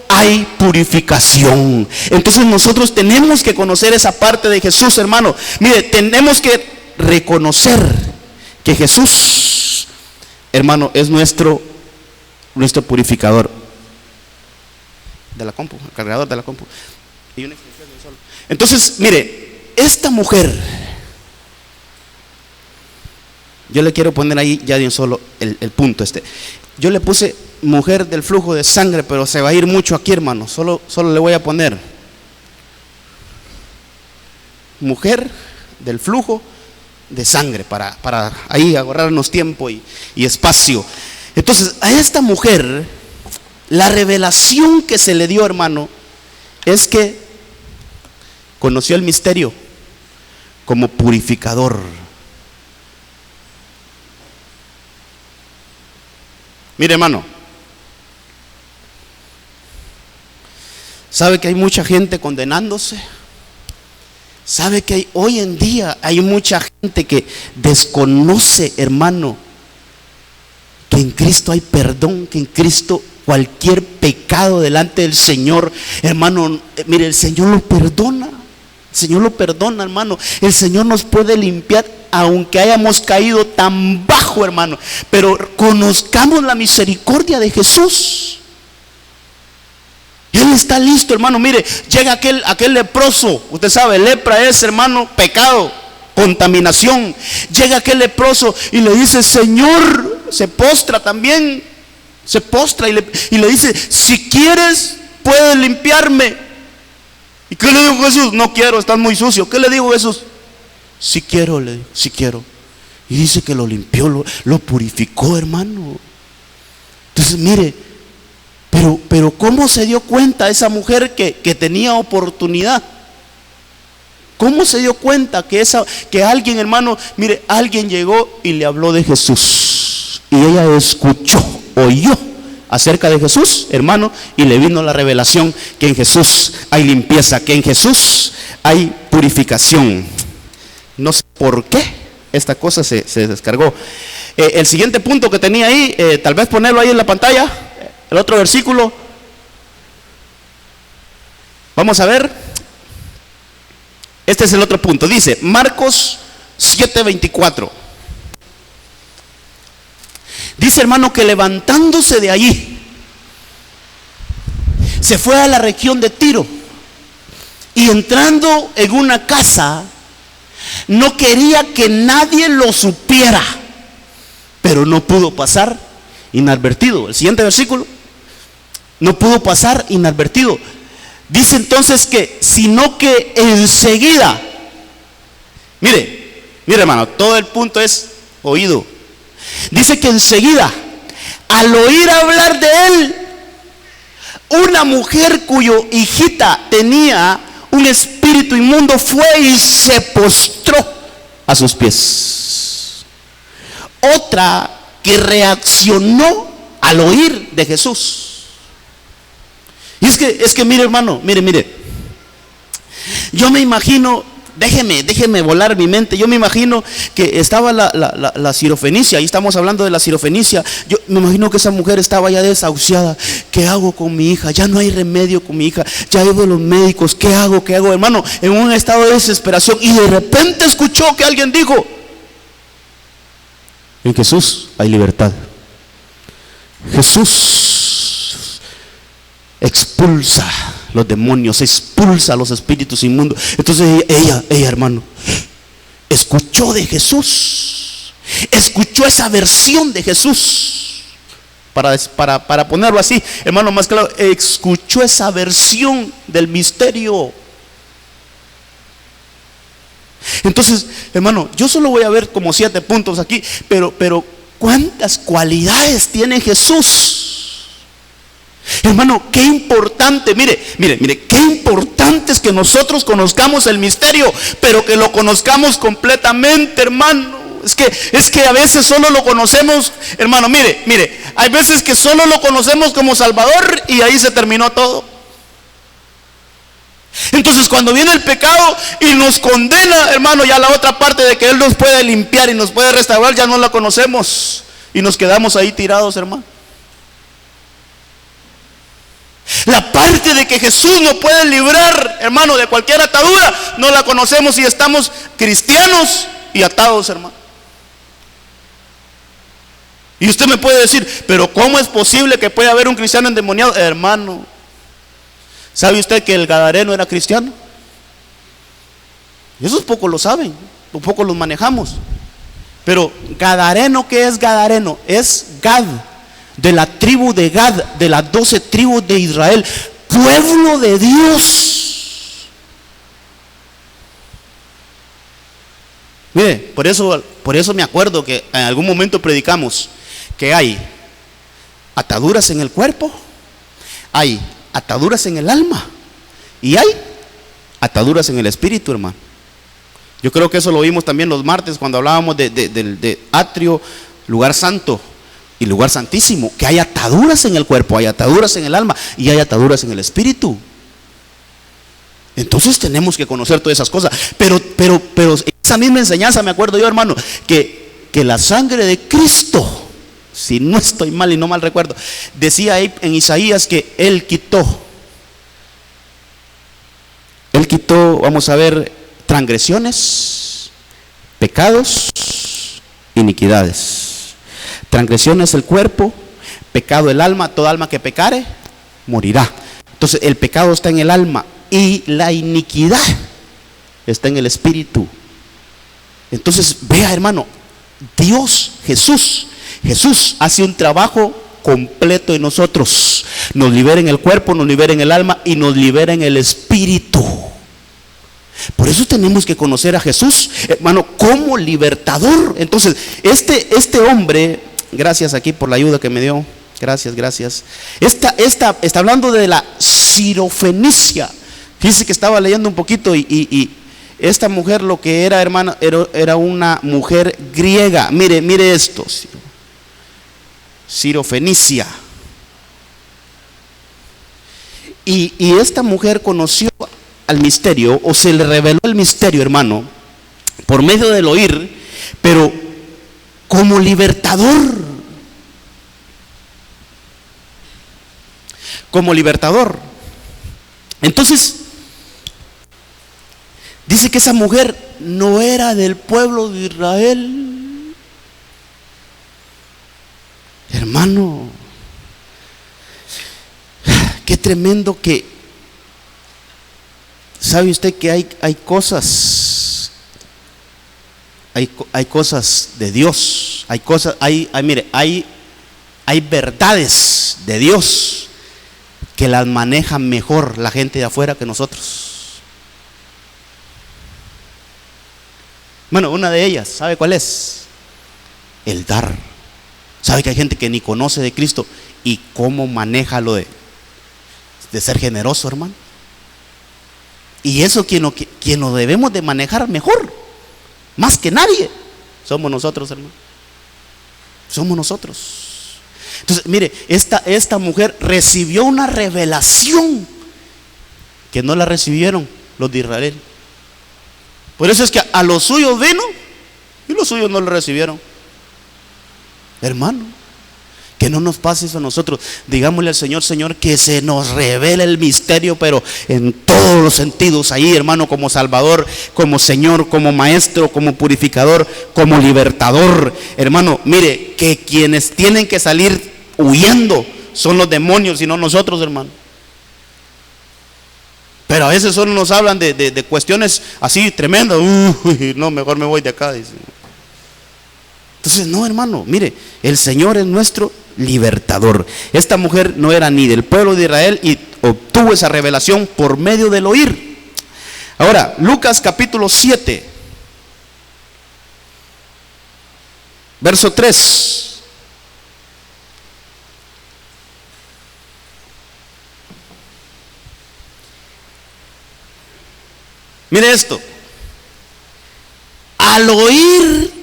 hay purificación. Entonces nosotros tenemos que conocer esa parte de Jesús, hermano. Mire, tenemos que reconocer que Jesús, hermano, es nuestro purificador. De la compu, el cargador de la compu. Y una extensión de un solo. Entonces, mire, esta mujer, yo le quiero poner ahí ya de un solo el punto este. Yo le puse mujer del flujo de sangre, pero se va a ir mucho aquí, hermano. Solo le voy a poner mujer del flujo de sangre para ahí ahorrarnos tiempo y espacio. Entonces, a esta mujer, la revelación que se le dio, hermano, es que conoció el misterio como purificador. Mire, hermano, ¿sabe que hay mucha gente condenándose? ¿Sabe que hoy en día hay mucha gente que desconoce, hermano, que en Cristo hay perdón, que en Cristo cualquier pecado delante del Señor, hermano, mire, el Señor lo perdona. El Señor lo perdona, hermano. El Señor nos puede limpiar aunque hayamos caído tan bajo, hermano. Pero conozcamos la misericordia de Jesús. Él está listo, hermano. Mire, llega aquel leproso. Usted sabe, lepra es, hermano, pecado, contaminación. Llega aquel leproso y le dice, Señor, se postra también. Se postra y le dice, si quieres, puedes limpiarme. ¿Y qué le dijo Jesús? No quiero, estás muy sucio. ¿Qué le dijo Jesús? Si quiero, le dijo, si quiero. Y dice que lo limpió, lo purificó, hermano. Entonces, mire, pero ¿cómo se dio cuenta esa mujer que tenía oportunidad? ¿Cómo se dio cuenta que alguien, hermano, mire, alguien llegó y le habló de Jesús? Y ella escuchó, oyó acerca de Jesús, hermano, y le vino la revelación que en Jesús hay limpieza, que en Jesús hay purificación. No sé por qué esta cosa se descargó. El siguiente punto que tenía ahí, tal vez ponerlo ahí en la pantalla, el otro versículo. Vamos a ver. Este es el otro punto. Dice Marcos 7:24. Dice, hermano, que levantándose de allí, se fue a la región de Tiro, y entrando en una casa, no quería que nadie lo supiera, pero no pudo pasar inadvertido. El siguiente versículo, no pudo pasar inadvertido. Dice entonces que, sino que enseguida, mire hermano, todo el punto es oído. Dice que enseguida, al oír hablar de él, una mujer cuyo hijita tenía un espíritu inmundo fue y se postró a sus pies. Otra que reaccionó al oír de Jesús. Y es que mire, hermano, mire, yo me imagino déjeme volar mi mente. Yo me imagino que estaba la Sirofenicia, ahí estamos hablando de la Sirofenicia. Yo me imagino que esa mujer estaba ya desahuciada. ¿Qué hago con mi hija? Ya no hay remedio con mi hija. Ya he ido a los médicos. ¿Qué hago? ¿Qué hago, hermano? En un estado de desesperación. Y de repente escuchó que alguien dijo: en Jesús hay libertad. Jesús expulsa los demonios, expulsa a los espíritus inmundos. Entonces ella, hermano, escuchó de Jesús, escuchó esa versión de Jesús, para ponerlo así, hermano, más claro, escuchó esa versión del misterio. Entonces, hermano, yo solo voy a ver como 7 puntos aquí, pero ¿cuántas cualidades tiene Jesús? Hermano, qué importante, mire, qué importante es que nosotros conozcamos el misterio, pero que lo conozcamos completamente, hermano. Es que a veces solo lo conocemos, hermano, mire, hay veces que solo lo conocemos como Salvador y ahí se terminó todo. Entonces cuando viene el pecado y nos condena, hermano, ya la otra parte de que Él nos puede limpiar y nos puede restaurar, ya no la conocemos y nos quedamos ahí tirados, hermano. La parte de que Jesús nos puede librar, hermano, de cualquier atadura, no la conocemos y estamos cristianos y atados, hermano. Y usted me puede decir: pero ¿cómo es posible que pueda haber un cristiano endemoniado? Hermano, ¿sabe usted que el gadareno era cristiano? Esos pocos lo saben, pocos los manejamos. Pero gadareno, ¿qué es gadareno? Es Gad, de la tribu de Gad, de las 12 tribus de Israel, pueblo de Dios. Mire, por eso me acuerdo que en algún momento predicamos que hay ataduras en el cuerpo, hay ataduras en el alma y hay ataduras en el espíritu, hermano. Yo creo que eso lo vimos también los martes cuando hablábamos de atrio, lugar santo y lugar santísimo, que hay ataduras en el cuerpo, hay ataduras en el alma y hay ataduras en el espíritu. Entonces tenemos que conocer todas esas cosas. Pero esa misma enseñanza, me acuerdo yo, hermano, que la sangre de Cristo, si no estoy mal y no mal recuerdo, decía ahí en Isaías que Él quitó, vamos a ver, transgresiones, pecados, iniquidades. Transgresiones el cuerpo, pecado el alma. Toda alma que pecare morirá. Entonces el pecado está en el alma y la iniquidad está en el espíritu. Entonces vea, hermano, Dios, Jesús hace un trabajo completo en nosotros. Nos libera en el cuerpo, nos libera en el alma y nos libera en el espíritu. Por eso tenemos que conocer a Jesús, hermano, como libertador. Entonces este hombre, gracias aquí por la ayuda que me dio, gracias. Está hablando de la Sirofenicia. Fíjese que estaba leyendo un poquito y esta mujer lo que era, hermana, era una mujer griega. Mire esto, Sirofenicia. Y esta mujer conoció al misterio, o se le reveló el misterio, hermano, por medio del oír, pero como libertador. Entonces dice que esa mujer no era del pueblo de Israel. Hermano, qué tremendo que, ¿sabe usted que hay cosas? Hay cosas de Dios, hay verdades de Dios que las maneja mejor la gente de afuera que nosotros. Bueno, una de ellas, ¿sabe cuál es? El dar. ¿Sabe que hay gente que ni conoce de Cristo y cómo maneja lo de ser generoso, hermano? Y eso quien lo debemos de manejar mejor, más que nadie, somos nosotros, hermano. Somos nosotros. Entonces, mire, esta mujer recibió una revelación que no la recibieron los de Israel. Por eso es que a los suyos vino y los suyos no lo recibieron. Hermano, que no nos pase eso a nosotros. Digámosle al Señor: Señor, que se nos revele el misterio, pero en todos los sentidos ahí, hermano, como Salvador, como Señor, como Maestro, como purificador, como libertador. Hermano, mire, que quienes tienen que salir huyendo son los demonios y no nosotros, hermano. Pero a veces solo nos hablan de cuestiones así tremendas. Uy, no, mejor me voy de acá, dice. Entonces, no, hermano, mire, el Señor es nuestro libertador. Esta mujer no era ni del pueblo de Israel y obtuvo esa revelación por medio del oír. Ahora, Lucas capítulo 7, verso 3. Mire esto: al oír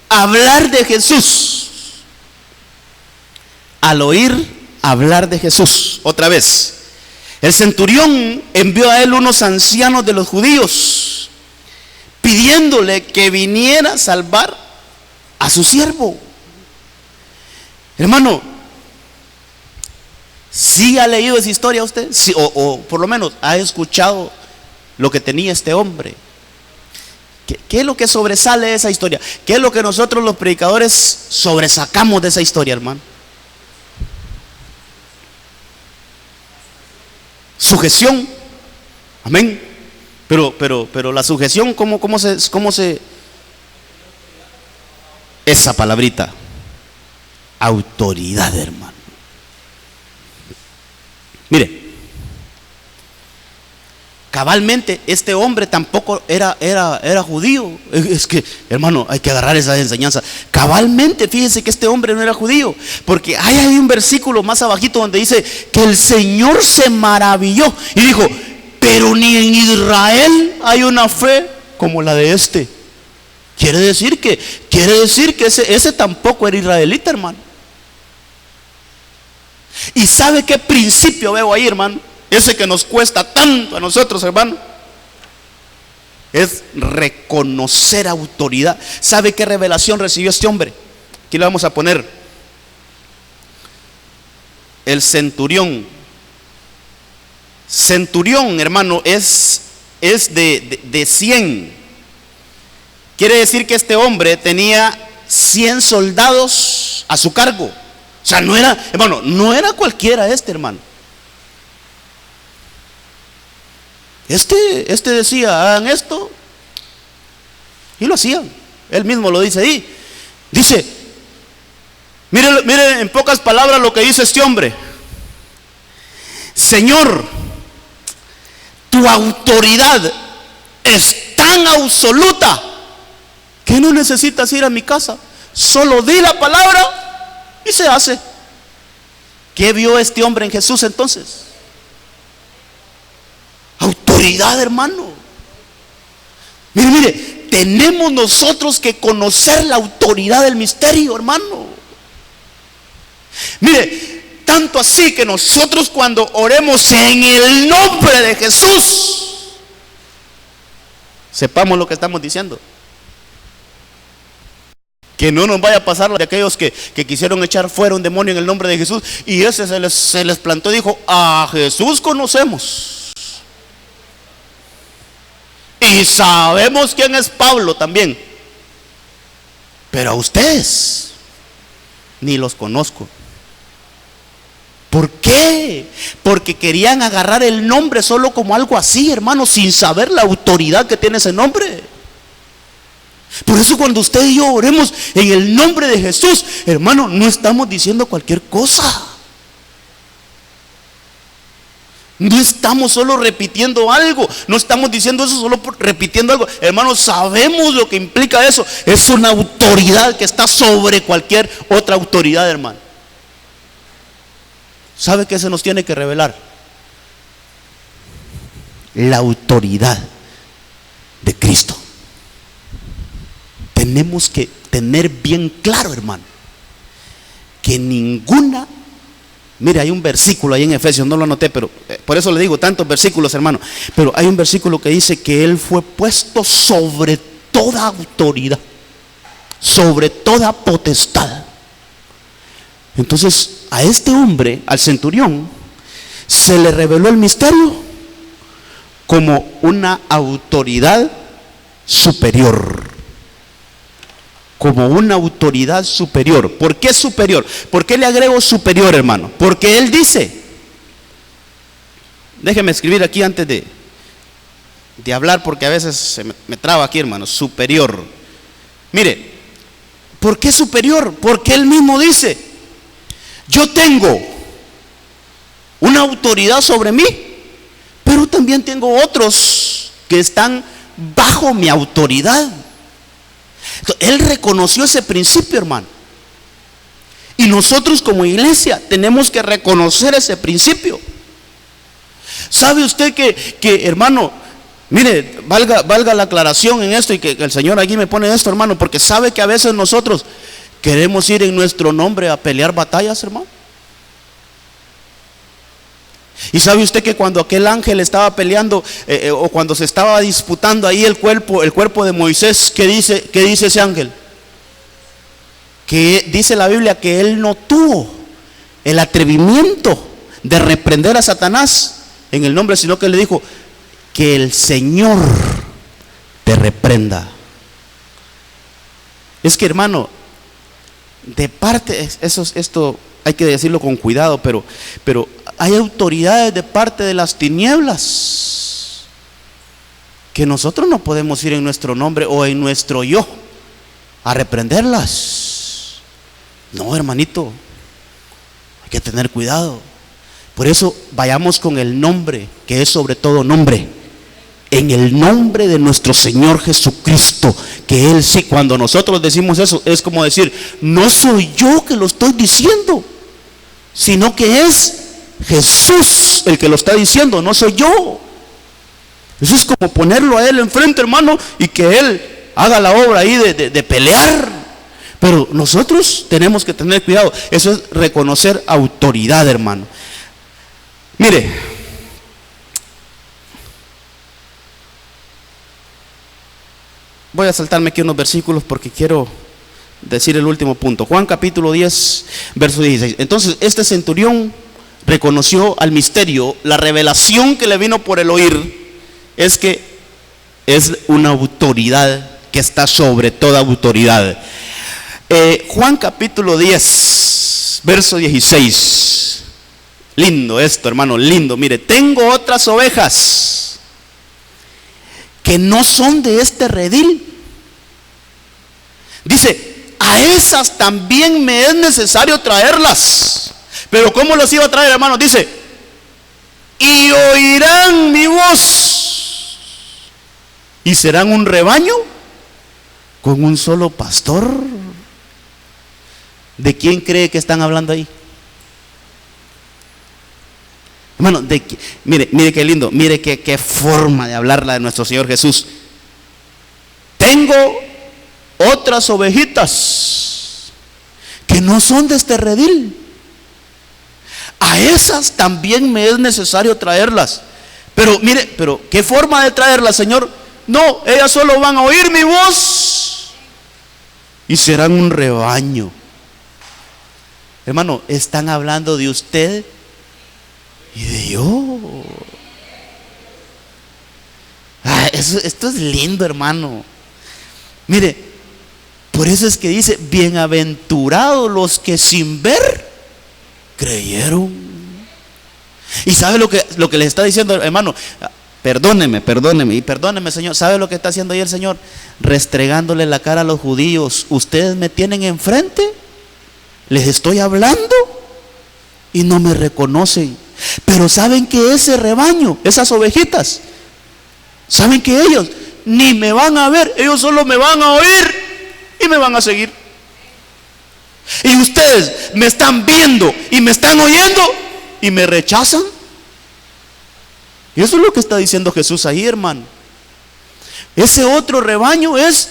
hablar de Jesús, al oír hablar de Jesús, otra vez, el centurión envió a él unos ancianos de los judíos, pidiéndole que viniera a salvar a su siervo. Hermano, ¿sí ha leído esa historia usted? Sí, o por lo menos ha escuchado lo que tenía este hombre. ¿Qué es lo que sobresale de esa historia? ¿Qué es lo que nosotros los predicadores sobresacamos de esa historia, hermano? Sujeción. Amén. Pero la sujeción, ¿cómo se? Esa palabrita: autoridad, hermano. Mire, cabalmente este hombre tampoco era judío. Es que, hermano, hay que agarrar esa enseñanza. Cabalmente, fíjese que este hombre no era judío, porque hay un versículo más abajito donde dice que el Señor se maravilló y dijo: pero ni en Israel hay una fe como la de este. Quiere decir que ese tampoco era israelita, hermano. ¿Y sabe qué principio veo ahí, hermano? Ese que nos cuesta tanto a nosotros, hermano, es reconocer autoridad. ¿Sabe qué revelación recibió este hombre? Aquí le vamos a poner: el centurión. Centurión, hermano, es de 100. Quiere decir que este hombre tenía 100 soldados a su cargo. O sea, no era, hermano, no era cualquiera hermano. Este decía: hagan esto, y lo hacían. Él mismo lo dice ahí. Dice, mire en pocas palabras lo que dice este hombre: Señor, tu autoridad es tan absoluta que no necesitas ir a mi casa, solo di la palabra y se hace. ¿Qué vio este hombre en Jesús entonces? Autoridad, hermano. Mire, tenemos nosotros que conocer la autoridad del misterio, hermano. Mire, tanto así que nosotros cuando oremos en el nombre de Jesús, sepamos lo que estamos diciendo. Que no nos vaya a pasar de aquellos que quisieron echar fuera un demonio en el nombre de Jesús, y ese se les plantó y dijo: a Jesús conocemos y sabemos quién es Pablo también, pero a ustedes ni los conozco. ¿Por qué? Porque querían agarrar el nombre solo como algo así, hermano, sin saber la autoridad que tiene ese nombre. Por eso cuando usted y yo oremos en el nombre de Jesús, hermano, no estamos diciendo cualquier cosa. No estamos solo repitiendo algo. No estamos diciendo eso solo repitiendo algo. Hermanos, sabemos lo que implica eso. Es una autoridad que está sobre cualquier otra autoridad, hermano. ¿Sabe qué se nos tiene que revelar? La autoridad de Cristo. Tenemos que tener bien claro, hermano, que ninguna Mire, hay un versículo ahí en Efesios, no lo anoté, pero por eso le digo tantos versículos, hermano. Pero hay un versículo que dice que Él fue puesto sobre toda autoridad, sobre toda potestad. Entonces, a este hombre, al centurión, se le reveló el misterio como una autoridad superior. Como una autoridad superior. ¿Por qué superior? ¿Por qué le agrego superior, hermano? Porque él dice, déjeme escribir aquí antes de hablar, porque a veces se me traba aquí, hermano. Superior. Mire, ¿por qué superior? Porque él mismo dice, yo tengo una autoridad sobre mí, pero también tengo otros que están bajo mi autoridad. Entonces, él reconoció ese principio, hermano. Y nosotros como iglesia tenemos que reconocer ese principio. ¿Sabe usted que hermano, mire, valga la aclaración en esto, y que el Señor aquí me pone esto, hermano, porque sabe que a veces nosotros queremos ir en nuestro nombre a pelear batallas, hermano? Y sabe usted que cuando aquel ángel estaba peleando o cuando se estaba disputando ahí el cuerpo de Moisés, ¿qué dice ese ángel? Que dice la Biblia que él no tuvo el atrevimiento de reprender a Satanás en el nombre, sino que le dijo, que el Señor te reprenda. Es que, hermano, de parte, esto hay que decirlo con cuidado, pero hay autoridades de parte de las tinieblas que nosotros no podemos ir en nuestro nombre o en nuestro yo a reprenderlas. No, hermanito, hay que tener cuidado. Por eso vayamos con el nombre, que es sobre todo nombre, en el nombre de nuestro Señor Jesucristo, que Él sí, cuando nosotros decimos eso, es como decir, no soy yo que lo estoy diciendo, sino que es Jesús el que lo está diciendo, no soy yo. Eso es como ponerlo a Él enfrente, hermano, y que Él haga la obra ahí de pelear. Pero nosotros tenemos que tener cuidado. Eso es reconocer autoridad, hermano. Mire, voy a saltarme aquí unos versículos porque quiero decir el último punto. Juan capítulo 10, verso 16. Entonces este centurión reconoció al misterio. La revelación que le vino por el oír es que es una autoridad que está sobre toda autoridad. Juan capítulo 10, verso 16. Lindo esto, hermano, lindo. Mire, tengo otras ovejas que no son de este redil. Dice, a esas también me es necesario traerlas. Pero ¿cómo los iba a traer, hermano? Dice, y oirán mi voz, y serán un rebaño con un solo pastor. ¿De quién cree que están hablando ahí? Hermano, mire qué lindo, mire qué forma de hablarla de nuestro Señor Jesús. Tengo otras ovejitas que no son de este redil. A esas también me es necesario traerlas. Pero mire, pero ¿qué forma de traerlas, Señor? No, ellas solo van a oír mi voz y serán un rebaño. Hermano, están hablando de usted y de yo. Esto es lindo, hermano. Mire, por eso es que dice, bienaventurados los que sin ver creyeron. Y sabe lo que le está diciendo, hermano. Perdóneme, y perdóneme, Señor. ¿Sabe lo que está haciendo ahí el Señor? Restregándole la cara a los judíos. Ustedes me tienen enfrente, les estoy hablando y no me reconocen. Pero saben que ese rebaño, esas ovejitas, saben que ellos ni me van a ver, ellos solo me van a oír y me van a seguir. Y ustedes me están viendo y me están oyendo y me rechazan. Y eso es lo que está diciendo Jesús ahí, hermano. Ese otro rebaño es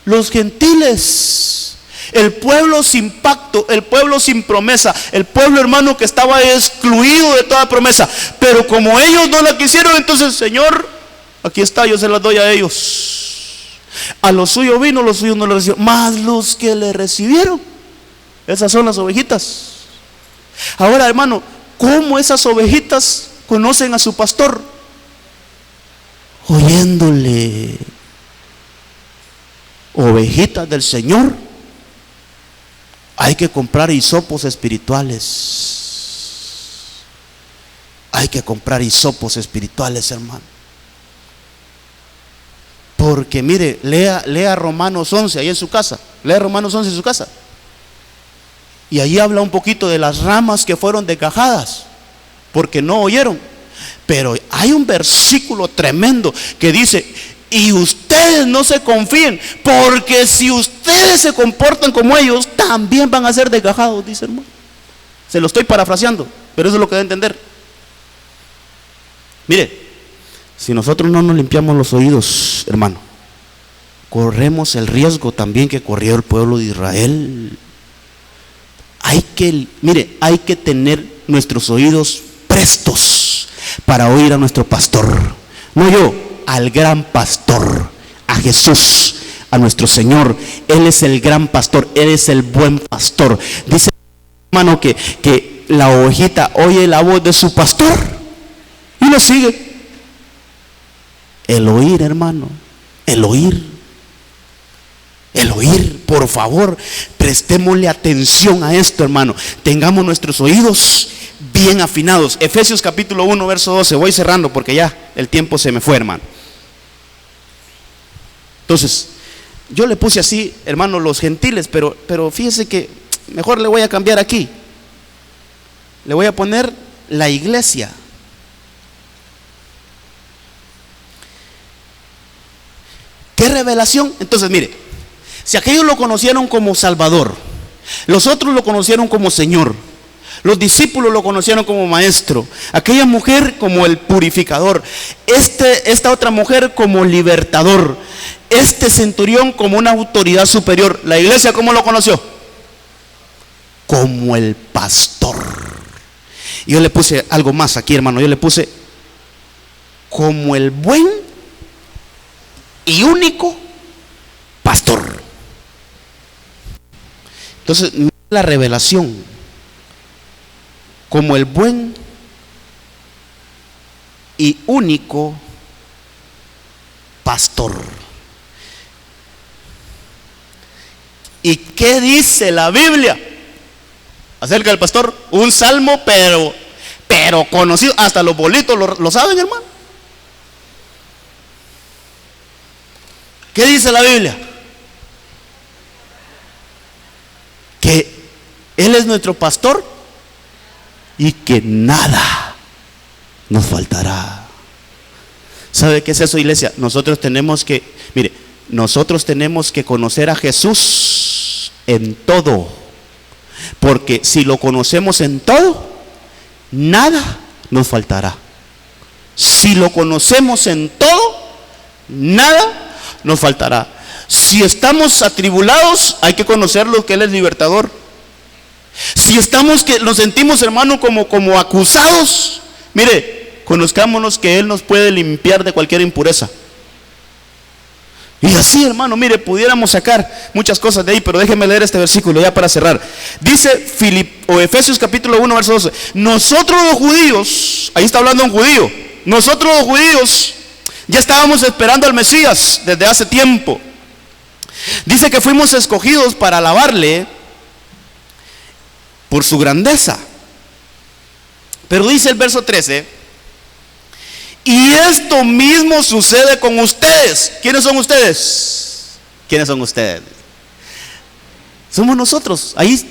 los gentiles. El pueblo sin pacto, el pueblo sin promesa, el pueblo, hermano, que estaba excluido de toda promesa. Pero como ellos no la quisieron, entonces, Señor, aquí está, yo se las doy a ellos. A los suyos vino, los suyos no le recibieron. Mas los que le recibieron, esas son las ovejitas. Ahora, hermano, ¿cómo esas ovejitas conocen a su pastor? Oyéndole. Ovejitas del Señor, hay que comprar hisopos espirituales. Hay que comprar hisopos espirituales, hermano. Porque mire, lea Romanos 11 ahí en su casa. Lea Romanos 11 en su casa. Y ahí habla un poquito de las ramas que fueron desgajadas porque no oyeron. Pero hay un versículo tremendo que dice: y ustedes no se confíen, porque si ustedes se comportan como ellos, también van a ser desgajados, dice, hermano. Se lo estoy parafraseando, pero eso es lo que debe entender. Mire, si nosotros no nos limpiamos los oídos, hermano, corremos el riesgo también que corrió el pueblo de Israel. Hay que tener nuestros oídos prestos para oír a nuestro pastor. No yo, al gran pastor, a Jesús, a nuestro Señor. Él es el gran pastor, Él es el buen pastor. Dice, hermano, que la ovejita oye la voz de su pastor y lo sigue. El oír, hermano, el oír. El oír, por favor, prestémosle atención a esto, hermano. Tengamos nuestros oídos bien afinados. Efesios capítulo 1, verso 12. Voy cerrando porque ya el tiempo se me fue, hermano. Entonces, yo le puse así, hermano, los gentiles, pero fíjese que mejor le voy a cambiar aquí. Le voy a poner la iglesia. ¿Qué revelación? Entonces, mire, si aquellos lo conocieron como Salvador, los otros lo conocieron como Señor, los discípulos lo conocieron como Maestro, aquella mujer como el purificador, esta otra mujer como libertador, este centurión como una autoridad superior. La iglesia, ¿cómo lo conoció? Como el pastor. Y yo le puse algo más aquí, hermano. Yo le puse como el buen y único pastor. Entonces, la revelación como el buen y único pastor. ¿Y qué dice la Biblia acerca del pastor? Un salmo, pero conocido, hasta los bolitos lo saben, hermano. ¿Qué dice la Biblia? Que Él es nuestro pastor y que nada nos faltará. ¿Sabe qué es eso, iglesia? Nosotros tenemos que conocer a Jesús en todo, porque si lo conocemos en todo, nada nos faltará. Si lo conocemos en todo, nada nos faltará. Si estamos atribulados, hay que conocerlo, que Él es libertador. Si nos sentimos, hermano, como acusados, mire, conozcámonos que Él nos puede limpiar de cualquier impureza. Y así, hermano, mire, pudiéramos sacar muchas cosas de ahí, pero déjeme leer este versículo ya para cerrar. Dice Efesios capítulo 1, verso 12. Nosotros los judíos, ahí está hablando un judío, nosotros los judíos ya estábamos esperando al Mesías desde hace tiempo. Dice que fuimos escogidos para alabarle por su grandeza. Pero dice el verso 13: y esto mismo sucede con ustedes. ¿Quiénes son ustedes? ¿Quiénes son ustedes? Somos nosotros. Ahí,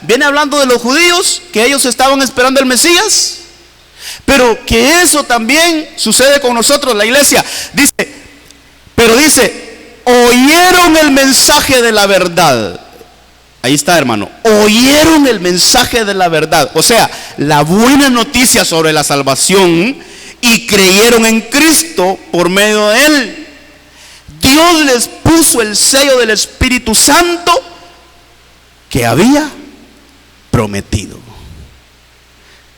viene hablando de los judíos, que ellos estaban esperando al Mesías, pero que eso también sucede con nosotros, la iglesia. Dice, oyeron el mensaje de la verdad. Ahí está, hermano. Oyeron el mensaje de la verdad. O sea, la buena noticia sobre la salvación, y creyeron en Cristo por medio de Él. Dios les puso el sello del Espíritu Santo que había prometido.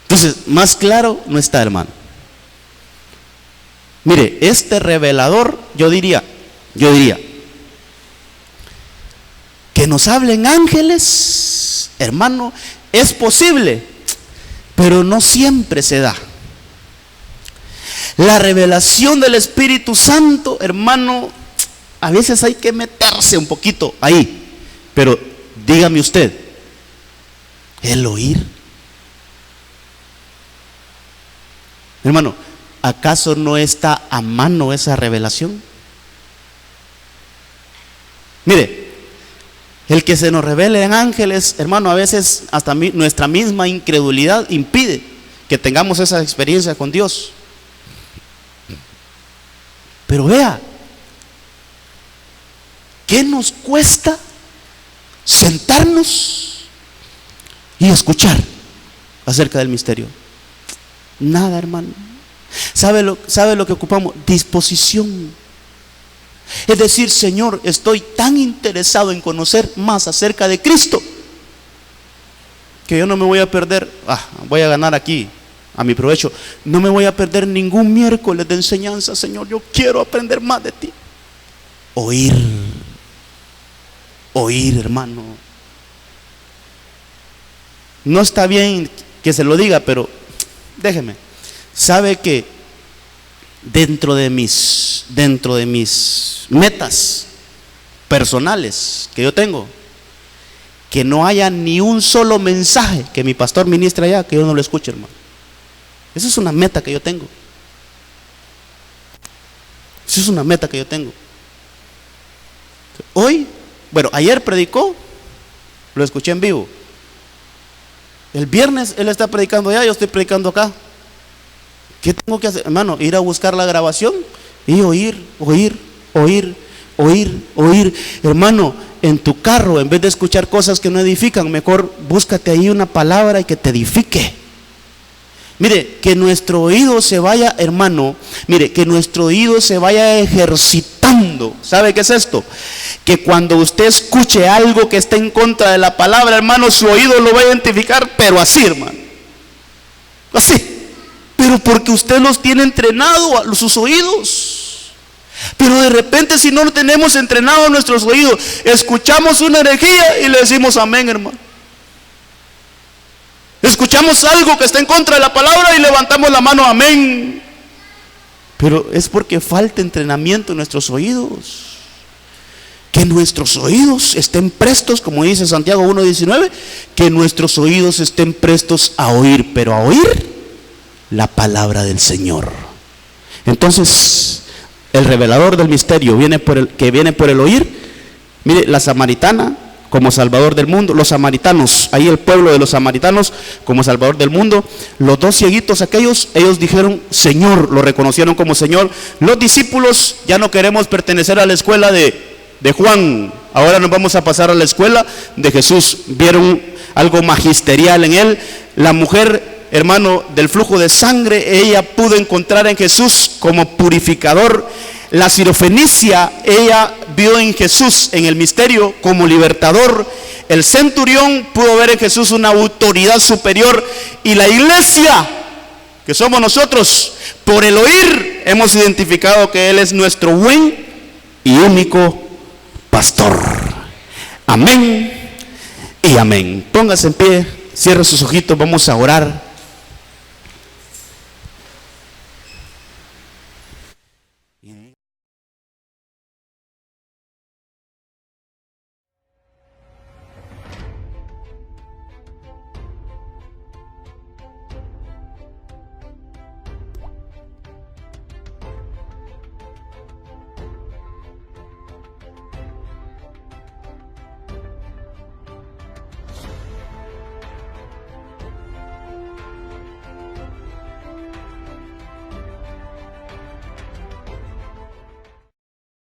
Entonces, más claro no está, hermano. Mire, este revelador, yo diría, que nos hablen ángeles, hermano, es posible, pero no siempre se da. La revelación del Espíritu Santo, hermano, a veces hay que meterse un poquito ahí. Pero dígame usted, el oír. Hermano, ¿acaso no está a mano esa revelación? Mire, el que se nos revele en ángeles, hermano, a veces hasta nuestra misma incredulidad impide que tengamos esa experiencia con Dios. Pero vea, ¿qué nos cuesta sentarnos y escuchar acerca del misterio? Nada, hermano. ¿Sabe lo que ocupamos? Disposición. Es decir, Señor, estoy tan interesado en conocer más acerca de Cristo que yo no me voy a perder, voy a ganar aquí a mi provecho, no me voy a perder ningún miércoles de enseñanza, Señor, yo quiero aprender más de ti. Oír, hermano. No está bien que se lo diga, pero déjeme. Sabe que dentro de mis metas personales que yo tengo, que no haya ni un solo mensaje que mi pastor ministre allá que yo no lo escuche, hermano. Esa es una meta que yo tengo. Esa es una meta que yo tengo. Hoy, ayer predicó, lo escuché en vivo. El viernes él está predicando allá, yo estoy predicando acá. ¿Qué tengo que hacer, hermano? Ir a buscar la grabación y oír. Hermano, en tu carro, en vez de escuchar cosas que no edifican, mejor búscate ahí una palabra y que te edifique. Mire, que nuestro oído se vaya, hermano, que nuestro oído se vaya ejercitando. ¿Sabe qué es esto? Que cuando usted escuche algo que está en contra de la palabra, hermano, su oído lo va a identificar, pero así, hermano. Así. Pero porque usted los tiene entrenado a sus oídos. Pero de repente, si no tenemos entrenado nuestros oídos, escuchamos una herejía y le decimos amén, hermano. Escuchamos algo que está en contra de la palabra y levantamos la mano, amén. Pero es porque falta entrenamiento en nuestros oídos. Que nuestros oídos estén prestos, como dice Santiago 1:19, que nuestros oídos estén prestos a oír, pero a oír la palabra del Señor. Entonces, el revelador del misterio viene por el oír. Mire, la samaritana como salvador del mundo, los samaritanos, ahí el pueblo de los samaritanos como salvador del mundo, los dos cieguitos aquellos, ellos dijeron Señor, lo reconocieron como Señor. Los discípulos, ya no queremos pertenecer a la escuela de Juan, ahora nos vamos a pasar a la escuela de Jesús. Vieron algo magisterial en él. La mujer, hermano, del flujo de sangre, ella pudo encontrar en Jesús como purificador. La sirofenicia, ella vio en Jesús, en el misterio, como libertador. El centurión pudo ver en Jesús una autoridad superior. Y la iglesia, que somos nosotros, por el oír, hemos identificado que Él es nuestro buen y único pastor. Amén y amén. Póngase en pie, cierre sus ojitos, vamos a orar.